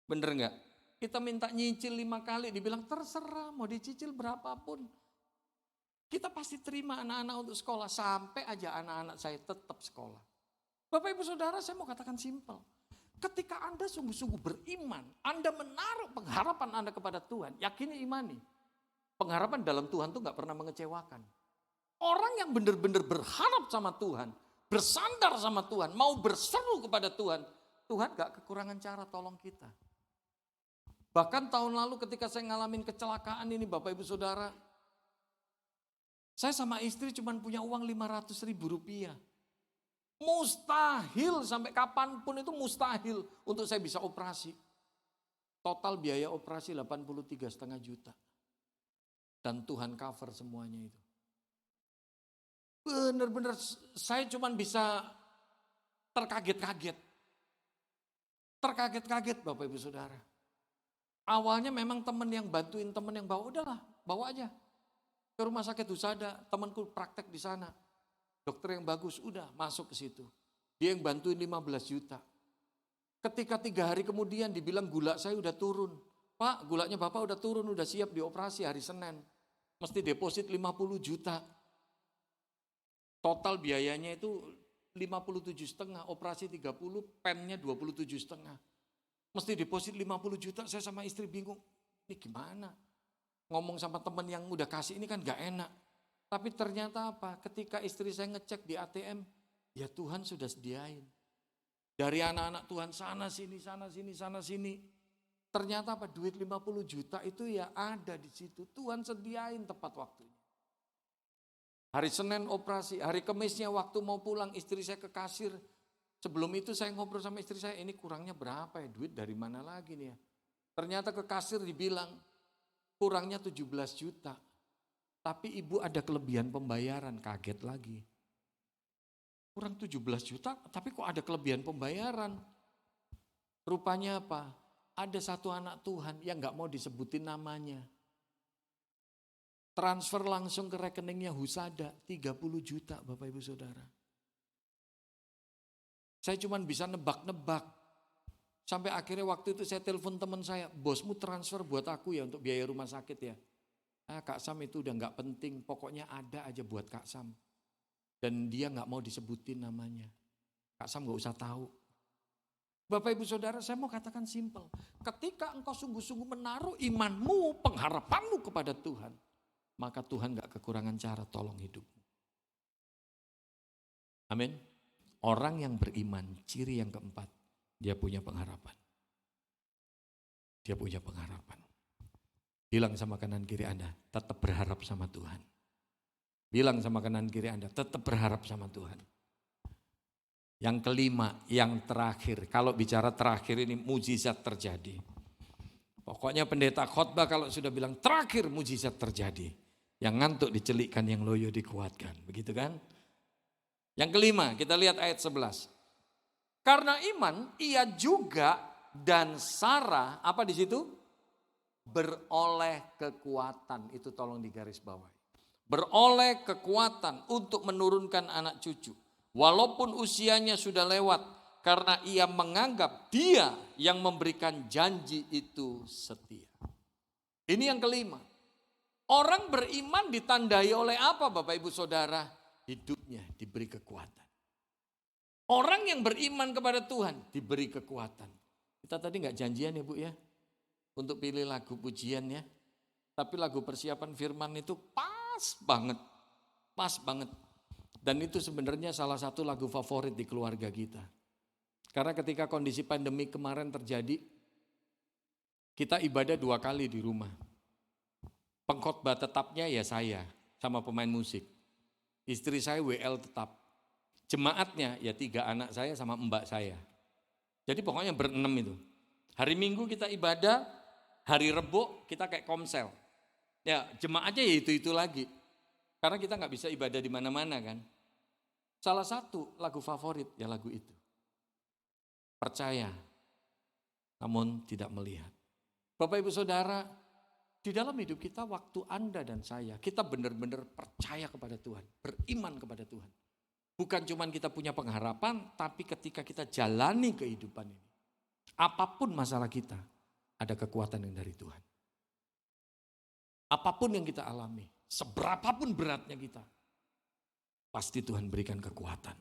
Bener gak? Kita minta nyicil 5 kali, dibilang terserah mau dicicil berapapun. Kita pasti terima anak-anak untuk sekolah, sampai aja anak-anak saya tetap sekolah. Bapak Ibu Saudara saya mau katakan simpel. Ketika Anda sungguh-sungguh beriman, Anda menaruh pengharapan Anda kepada Tuhan, yakini imani. Pengharapan dalam Tuhan itu gak pernah mengecewakan. Orang yang benar-benar berharap sama Tuhan, bersandar sama Tuhan, mau berseru kepada Tuhan, Tuhan gak kekurangan cara tolong kita. Bahkan tahun lalu ketika saya ngalamin kecelakaan ini Bapak Ibu Saudara, saya sama istri cuma punya uang 500.000 rupiah. Mustahil sampai kapanpun itu mustahil untuk saya bisa operasi. Total biaya operasi 83,5 juta. Dan Tuhan cover semuanya itu. Benar-benar saya cuma bisa terkaget-kaget. Terkaget-kaget Bapak Ibu Saudara. Awalnya memang teman yang bantuin, teman yang bawa, udahlah bawa aja. Ke rumah sakit Husada, temanku praktek di sana. Dokter yang bagus, udah masuk ke situ. Dia yang bantuin 15 juta. Ketika 3 hari kemudian dibilang gula saya udah turun. Pak, gulanya Bapak udah turun, udah siap dioperasi hari Senin. Mesti deposit 50 juta. Total biayanya itu 57,5, operasi 30, pennya 27,5. Mesti deposit 50 juta, saya sama istri bingung. Ini gimana? Ngomong sama teman yang udah kasih ini kan gak enak. Tapi ternyata apa? Ketika istri saya ngecek di ATM, ya Tuhan sudah sediain. Dari anak-anak Tuhan sana sini, sana sini, sana sini. Ternyata apa? Duit 50 juta itu ya ada di situ. Tuhan sediain tepat waktunya. Hari Senin operasi, hari Kemisnya waktu mau pulang istri saya ke kasir. Sebelum itu saya ngobrol sama istri saya, ini kurangnya berapa ya? Duit dari mana lagi nih ya? Ternyata ke kasir dibilang kurangnya 17 juta. Tapi ibu ada kelebihan pembayaran, kaget lagi. Kurang 17 juta, tapi kok ada kelebihan pembayaran? Rupanya apa? Ada satu anak Tuhan yang gak mau disebutin namanya. Transfer langsung ke rekeningnya Husada, 30 juta Bapak Ibu Saudara. Saya cuma bisa nebak-nebak. Sampai akhirnya waktu itu saya telepon teman saya, bosmu transfer buat aku ya untuk biaya rumah sakit ya. Kak Sam itu udah gak penting, pokoknya ada aja buat Kak Sam. Dan dia gak mau disebutin namanya. Kak Sam gak usah tahu. Bapak Ibu Saudara, saya mau katakan simpel. Ketika engkau sungguh-sungguh menaruh imanmu, pengharapanmu kepada Tuhan, maka Tuhan gak kekurangan cara tolong hidupmu. Amin. Orang yang beriman, ciri yang keempat, dia punya pengharapan. Dia punya pengharapan. Bilang sama kanan kiri Anda, tetap berharap sama Tuhan. Bilang sama kanan kiri Anda, tetap berharap sama Tuhan. Yang kelima, yang terakhir. Kalau bicara terakhir ini mujizat terjadi. Pokoknya pendeta khotbah kalau sudah bilang terakhir mujizat terjadi. Yang ngantuk dicelikkan, yang loyo dikuatkan. Begitu kan? Yang kelima, kita lihat ayat 11. Karena iman, ia juga dan Sarah, apa di situ? Beroleh kekuatan. Itu tolong digarisbawahi. Beroleh kekuatan untuk menurunkan anak cucu. Walaupun usianya sudah lewat, karena ia menganggap dia yang memberikan janji itu setia. Ini yang kelima. Orang beriman ditandai oleh apa Bapak Ibu Saudara? Hidupnya diberi kekuatan. Orang yang beriman kepada Tuhan diberi kekuatan. Kita tadi gak janjian ya Bu ya, untuk pilih lagu pujian ya. Tapi lagu persiapan firman itu pas banget. Pas banget. Dan itu sebenarnya salah satu lagu favorit di keluarga kita. Karena ketika kondisi pandemi kemarin terjadi, kita ibadah 2 kali di rumah. Pengkhotbah tetapnya ya saya sama pemain musik. Istri saya WL tetap. Jemaatnya ya 3 anak saya sama mbak saya. Jadi pokoknya berenam itu. Hari Minggu kita ibadah, hari Rebo kita kayak komsel. Ya jemaatnya ya itu lagi. Karena kita gak bisa ibadah di mana-mana kan. Salah satu lagu favorit ya lagu itu. Percaya, namun tidak melihat. Bapak Ibu Saudara, di dalam hidup kita waktu Anda dan saya, kita benar-benar percaya kepada Tuhan. Beriman kepada Tuhan. Bukan cuma kita punya pengharapan, tapi ketika kita jalani kehidupan ini. Apapun masalah kita, ada kekuatan yang dari Tuhan. Apapun yang kita alami, seberapapun beratnya kita, pasti Tuhan berikan kekuatan.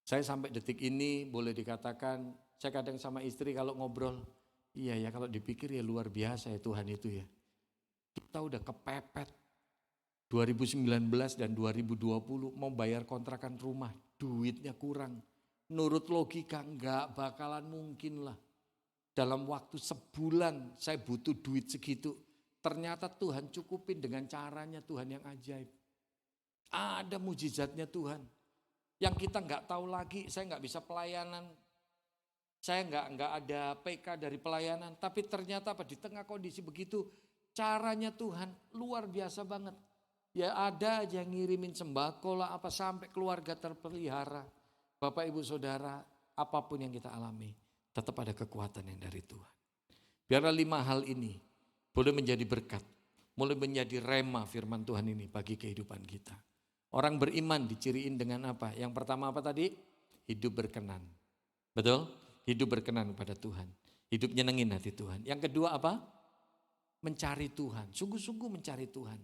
Saya sampai detik ini boleh dikatakan, saya kadang sama istri kalau ngobrol, iya ya kalau dipikir ya luar biasa ya Tuhan itu ya. Kita udah kepepet 2019 dan 2020 mau bayar kontrakan rumah, duitnya kurang. Menurut logika enggak bakalan mungkin lah. Dalam waktu sebulan saya butuh duit segitu. Ternyata Tuhan cukupin dengan caranya Tuhan yang ajaib. Ada mujizatnya Tuhan. Yang kita nggak tahu lagi, saya nggak bisa pelayanan. Saya nggak ada PK dari pelayanan. Tapi ternyata apa di tengah kondisi begitu, caranya Tuhan luar biasa banget. Ya ada aja yang ngirimin sembako lah apa sampai keluarga terpelihara. Bapak Ibu Saudara, apapun yang kita alami, tetap ada kekuatan yang dari Tuhan. Biarlah 5 hal ini boleh menjadi berkat, boleh menjadi rema firman Tuhan ini bagi kehidupan kita. Orang beriman diciriin dengan apa? Yang pertama apa tadi? Hidup berkenan. Betul? Hidup berkenan kepada Tuhan. Hidup nyenengin hati Tuhan. Yang kedua apa? Mencari Tuhan, sungguh-sungguh mencari Tuhan.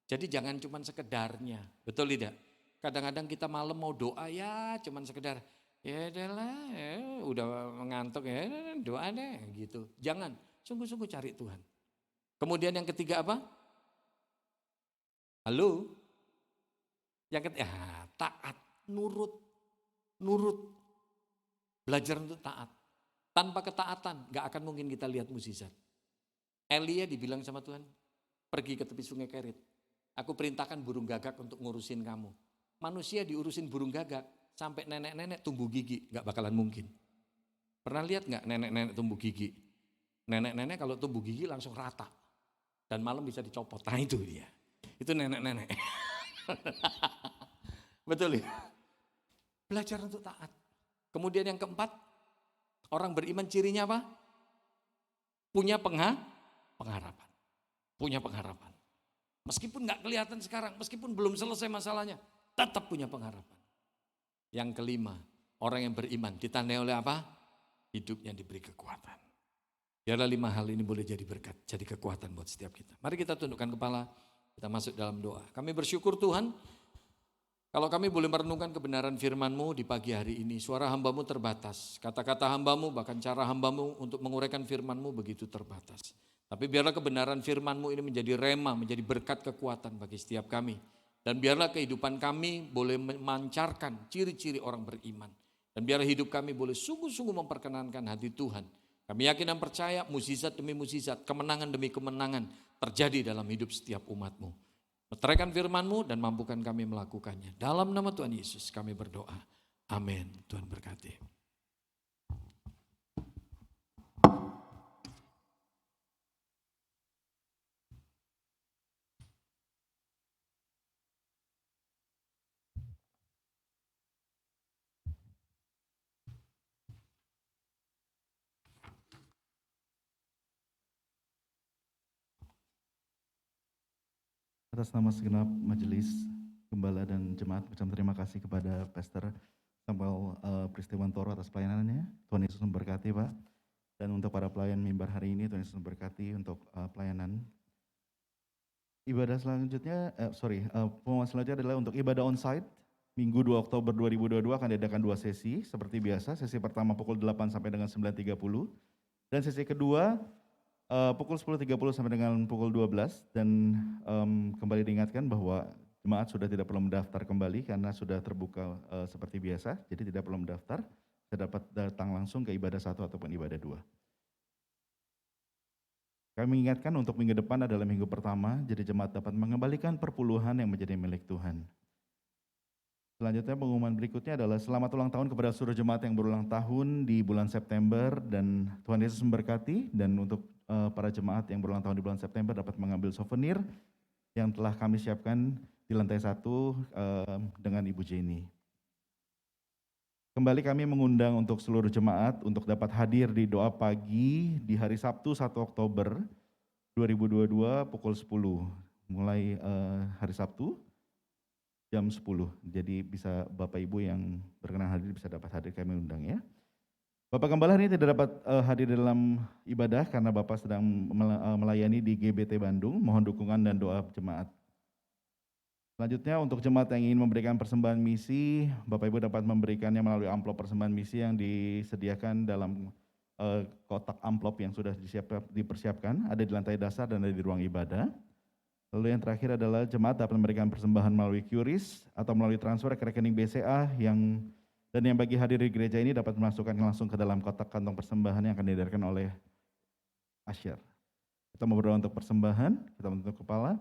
Jadi jangan cuma sekedarnya, betul tidak? Kadang-kadang kita malam mau doa ya cuman sekedar, ya adalah udah mengantuk ya doa deh gitu. Jangan, sungguh-sungguh cari Tuhan. Kemudian yang ketiga apa? Halo? Yang ketiga, taat, nurut. Belajar untuk taat. Tanpa ketaatan gak akan mungkin kita lihat mukjizat. Elia dibilang sama Tuhan, pergi ke tepi sungai Kerit. Aku perintahkan burung gagak untuk ngurusin kamu. Manusia diurusin burung gagak, sampai nenek-nenek tumbuh gigi, gak bakalan mungkin. Pernah lihat gak nenek-nenek tumbuh gigi? Nenek-nenek kalau tumbuh gigi langsung rata. Dan malam bisa dicopot, nah itu dia. Itu nenek-nenek. Betul ya? Belajar untuk taat. Kemudian yang keempat, orang beriman cirinya apa? Punya pengharapan. Punya pengharapan. Meskipun gak kelihatan sekarang, meskipun belum selesai masalahnya, tetap punya pengharapan. Yang kelima, orang yang beriman ditandai oleh apa? Hidupnya diberi kekuatan. Biarlah 5 hal ini boleh jadi berkat, jadi kekuatan buat setiap kita. Mari kita tundukkan kepala, kita masuk dalam doa. Kami bersyukur Tuhan, kalau kami boleh merenungkan kebenaran firman-Mu di pagi hari ini. Suara hamba-Mu terbatas, kata-kata hamba-Mu bahkan cara hamba-Mu untuk menguraikan firman-Mu begitu terbatas. Tapi biarlah kebenaran firman-Mu ini menjadi rema, menjadi berkat kekuatan bagi setiap kami. Dan biarlah kehidupan kami boleh memancarkan ciri-ciri orang beriman. Dan biarlah hidup kami boleh sungguh-sungguh memperkenankan hati Tuhan. Kami yakin dan percaya mukjizat demi mukjizat, kemenangan demi kemenangan terjadi dalam hidup setiap umat-Mu. Meteraikan firman-Mu dan mampukan kami melakukannya. Dalam nama Tuhan Yesus kami berdoa. Amin. Tuhan berkati. Atas nama segenap majelis, gembala dan jemaat, ucap terima kasih kepada Pastor Samuel Pristiwantoro atas pelayanannya. Tuhan Yesus memberkati Pak. Dan untuk para pelayan mimbar hari ini, Tuhan Yesus memberkati untuk pelayanan. Ibadah selanjutnya, pengumuman selanjutnya adalah untuk ibadah onsite. Minggu 2 Oktober 2022 akan diadakan 2 sesi seperti biasa. Sesi pertama pukul 8 sampai dengan 9.30. Dan sesi kedua pukul 10.30 sampai dengan pukul 12 dan kembali diingatkan bahwa jemaat sudah tidak perlu mendaftar kembali karena sudah terbuka seperti biasa, jadi tidak perlu mendaftar, saya dapat datang langsung ke ibadah 1 ataupun ibadah 2. Kami mengingatkan untuk minggu depan adalah minggu pertama, jadi jemaat dapat mengembalikan perpuluhan yang menjadi milik Tuhan. Selanjutnya pengumuman berikutnya adalah selamat ulang tahun kepada seluruh jemaat yang berulang tahun di bulan September dan Tuhan Yesus memberkati. Dan untuk para jemaat yang berulang tahun di bulan September dapat mengambil souvenir yang telah kami siapkan di lantai 1 dengan Ibu Jenny. Kembali kami mengundang untuk seluruh jemaat untuk dapat hadir di doa pagi di hari Sabtu 1 Oktober 2022 pukul 10. Mulai hari Sabtu jam 10, jadi bisa Bapak Ibu yang berkenan hadir bisa dapat hadir, kami undang ya. Bapak Gembala ini tidak dapat hadir dalam ibadah karena Bapak sedang melayani di GBT Bandung, mohon dukungan dan doa jemaat. Selanjutnya untuk jemaat yang ingin memberikan persembahan misi, Bapak Ibu dapat memberikannya melalui amplop persembahan misi yang disediakan dalam kotak amplop yang sudah dipersiapkan, ada di lantai dasar dan ada di ruang ibadah. Lalu yang terakhir adalah jemaat dapat memberikan persembahan melalui QRIS atau melalui transfer ke rekening BCA dan yang bagi hadir di gereja ini dapat memasukkan langsung ke dalam kotak kantong persembahan yang akan diedarkan oleh Asher. Kita mau berdoa untuk persembahan, kita menutup kepala.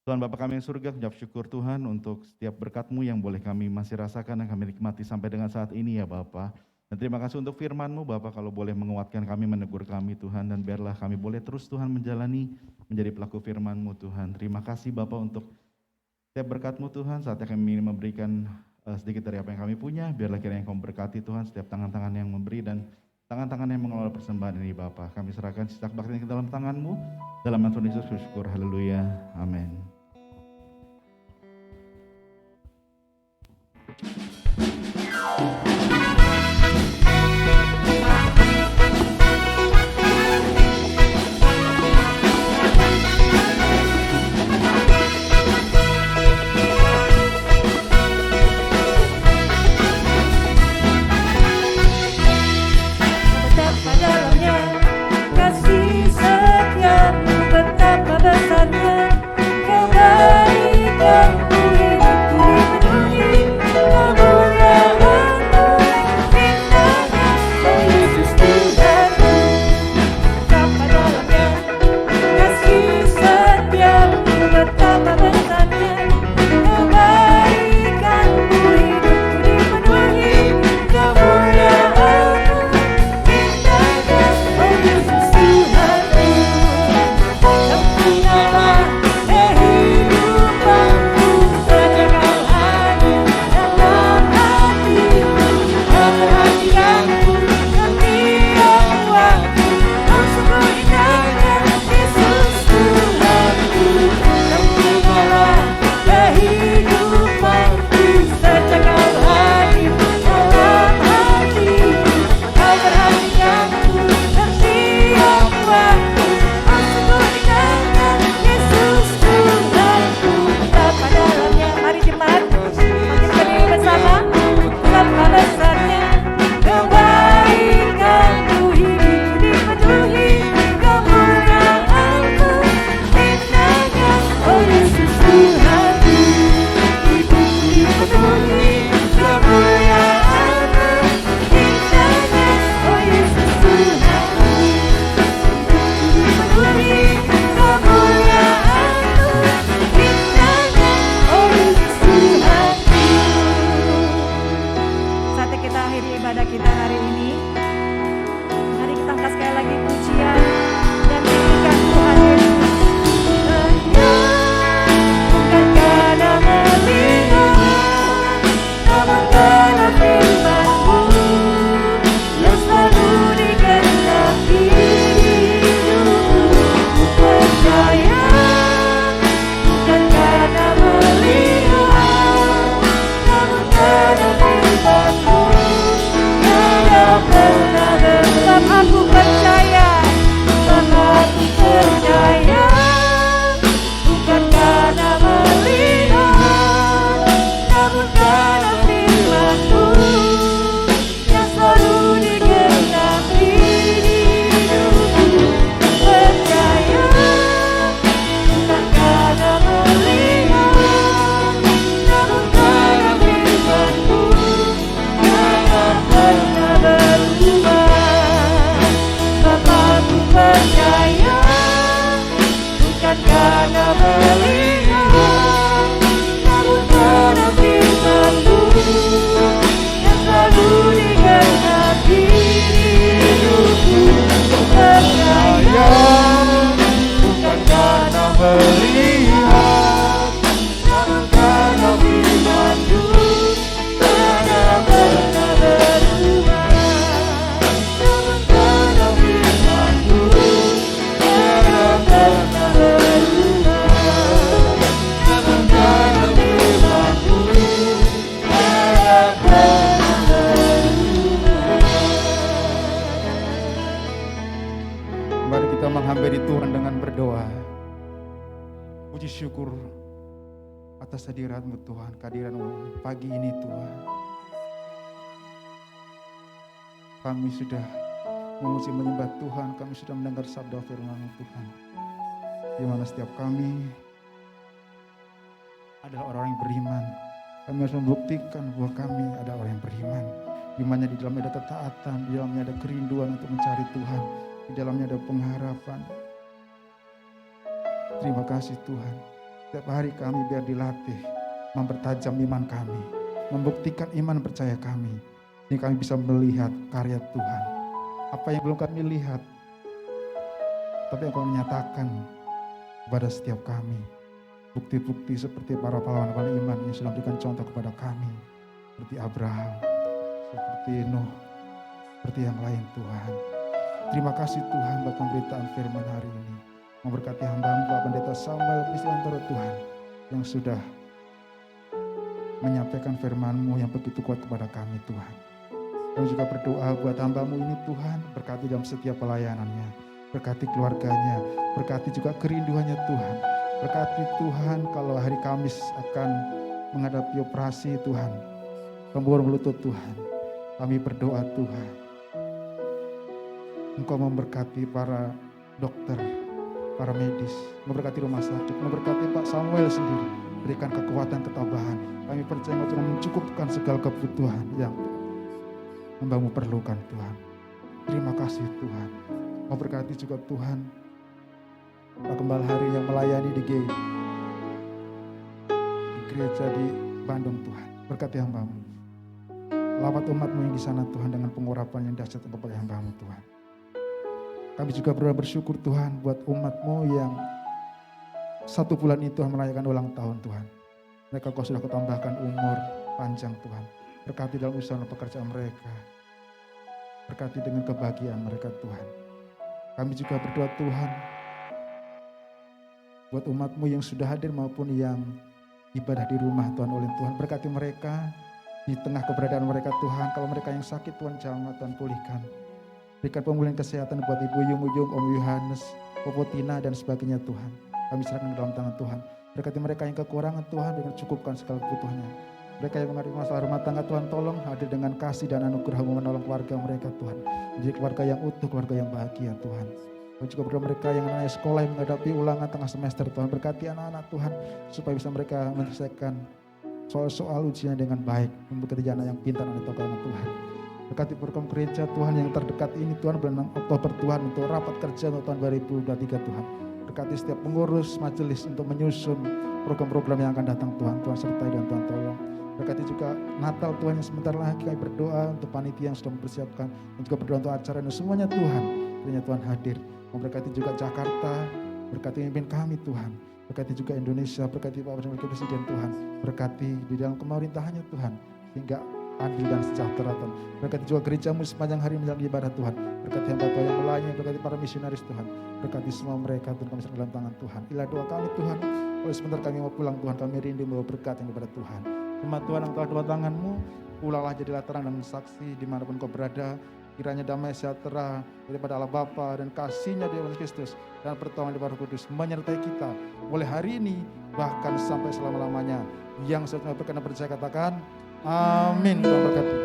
Tuhan Bapa kami yang surga, mengucap syukur Tuhan untuk setiap berkat-Mu yang boleh kami masih rasakan dan kami nikmati sampai dengan saat ini ya Bapa. Dan terima kasih untuk firman-Mu Bapak, kalau boleh menguatkan kami, menegur kami Tuhan, dan biarlah kami boleh terus Tuhan menjalani menjadi pelaku firman-Mu Tuhan. Terima kasih Bapak untuk setiap berkat-Mu Tuhan, saatnya kami ingin memberikan sedikit dari apa yang kami punya, biarlah kiranya Kau berkati Tuhan setiap tangan-tangan yang memberi dan tangan-tangan yang mengelola persembahan ini Bapak. Kami serahkan sisa bakti ke dalam tangan-Mu, dalam nama Tuhan Yesus bersyukur, haleluya, amin. beribadah kita hari ini. Mari kita angkat sekali lagi pujian dan nyanyikan Tuhan Yesus. Bukan karena melihat, namun karena firman-Mu yang selalu dikehendaki hidupku. Ku percaya, bukan karena melihat, namun karena firman-Mu yang tak pernah tetap. Aku percaya, aku percaya, bukan karena melihat, namun karena firman-Mu yang selalu dikehendaki hidupku. Percaya, bukan karena melihat, namun karena firman-Mu yang tak pernah berubah. Bapakku percaya, bukan karena melihat, namun karena firman-Mu yang selalu dikehendaki hidupku. Percaya, bukan karena melihat, namun karena firman-Mu yang tak pernah berubah. Namun karena firman-Mu yang tak pernah berubah. Namun karena firman-Mu yang tak pernah berubah. Mari kita menghampiri Tuhan dengan berdoa. Puji syukur atas hadirat-Mu Tuhan, kehadiran-Mu pagi ini Tuhan. Kami sudah memuji menyembah Tuhan, kami sudah mendengar sabda firman-Mu Tuhan. Di mana setiap kami adalah orang yang beriman. Kami harus membuktikan bahwa kami adalah orang yang beriman. Di mana di dalamnya ada ketaatan, di dalamnya ada kerinduan untuk mencari Tuhan. Di dalamnya ada pengharapan. Terima kasih Tuhan. Setiap hari kami biar dilatih, mempertajam iman kami, membuktikan iman percaya kami, sehingga kami bisa melihat karya Tuhan. Apa yang belum kami lihat, tapi yang kau menyatakan kepada setiap kami. Bukti-bukti seperti para pahlawan-pahlawan iman yang sudah memberikan contoh kepada kami. Seperti Abraham, seperti Nuh, seperti yang lain Tuhan. Terima kasih Tuhan buat pemberitaan firman hari ini. Memberkati hamba-Mu Pak Pendeta Samuel Kristantoro Tuhan yang sudah menyampaikan firman-Mu yang begitu kuat kepada kami Tuhan. Kami juga berdoa buat hamba-Mu ini Tuhan, berkati dalam setiap pelayanannya, berkati keluarganya, berkati juga kerinduannya Tuhan. Berkati Tuhan kalau hari Kamis akan menghadapi operasi Tuhan, pembor lutut Tuhan. Kami berdoa Tuhan, Engkau memberkati para dokter, para medis, memberkati rumah sakit, memberkati Pak Samuel sendiri, berikan kekuatan, ketabahan. Kami percaya Engkau telah mencukupkan segala kebutuhan yang hamba-Mu perlukan Tuhan. Terima kasih Tuhan. Memberkati juga Tuhan Pak Gembala Hari yang melayani di gereja di Bandung Tuhan. Berkati hamba-Mu. Lawat umat-Mu yang di sana Tuhan dengan pengurapan yang dahsyat kepada hamba-Mu Tuhan. Kami juga bersyukur Tuhan buat umat-Mu yang 1 bulan ini Tuhan merayakan ulang tahun Tuhan. Mereka Kau sudah ketambahkan umur panjang Tuhan. Berkati dalam usaha dan pekerjaan mereka. Berkati dengan kebahagiaan mereka Tuhan. Kami juga berdoa Tuhan buat umat-Mu yang sudah hadir maupun yang ibadah di rumah Tuhan oleh Tuhan. Berkati mereka di tengah keberadaan mereka Tuhan. Kalau mereka yang sakit Tuhan jamah Tuhan pulihkan. Berikan pemulihan kesehatan buat Ibu Yung, Om Yohanes, Popo Tina dan sebagainya Tuhan. Kami serahkan dalam tangan Tuhan. Berkati mereka yang kekurangan Tuhan dengan cukupkan segala kebutuhannya. Mereka yang menghadapi masalah rumah tangga Tuhan tolong hadir dengan kasih dan anugerah-Mu menolong keluarga mereka Tuhan. Menjadi keluarga yang utuh, keluarga yang bahagia Tuhan. Kami juga berdoa mereka yang anak sekolah yang menghadapi ulangan tengah semester Tuhan. Berkati anak-anak Tuhan supaya bisa mereka menyelesaikan soal-soal ujian dengan baik. Memberkati anak yang pintar dan tokoh Tuhan. Berkati program gereja Tuhan yang terdekat ini Tuhan bulan Oktober Tuhan untuk rapat kerja untuk tahun 2023 Tuhan. Berkati setiap pengurus majelis untuk menyusun program-program yang akan datang Tuhan. Tuhan sertai dan Tuhan tolong. Berkati juga Natal Tuhan yang sebentar lagi. Kami berdoa untuk panitia yang sudah mempersiapkan, dan juga berdoa untuk acara dan semuanya Tuhan. Kiranya Tuhan hadir. Memberkati juga Jakarta, berkati pemimpin kami Tuhan. Berkati juga Indonesia, berkati Bapak dan Wakil Presiden Tuhan. Berkati di dalam pemerintahannya Tuhan, hingga adil dan sejahtera Tuhan. Berkati juga gerejamu sepanjang hari menjalani ibadah Tuhan. Berkati hamba Tuhan yang melayani, berkati para misionaris Tuhan. Berkati semua mereka Tuhan, kami serahkan dalam tangan Tuhan. Inilah doa kami Tuhan. Kalau sebentar kami mau pulang Tuhan, kami rindu membawa berkat yang daripada Tuhan. Firman Tuhan yang telah dua tanganmu, ulanglah jadilah terang dan saksi dimanapun kau berada. Kiranya damai sejahtera daripada Allah Bapa dan kasih-Nya di Yesus Kristus dan pertolongan dari Roh Kudus menyertai kita mulai hari ini bahkan sampai selama-lamanya. Yang sesuai berkenan percaya katakan amin. Tuhan berkati.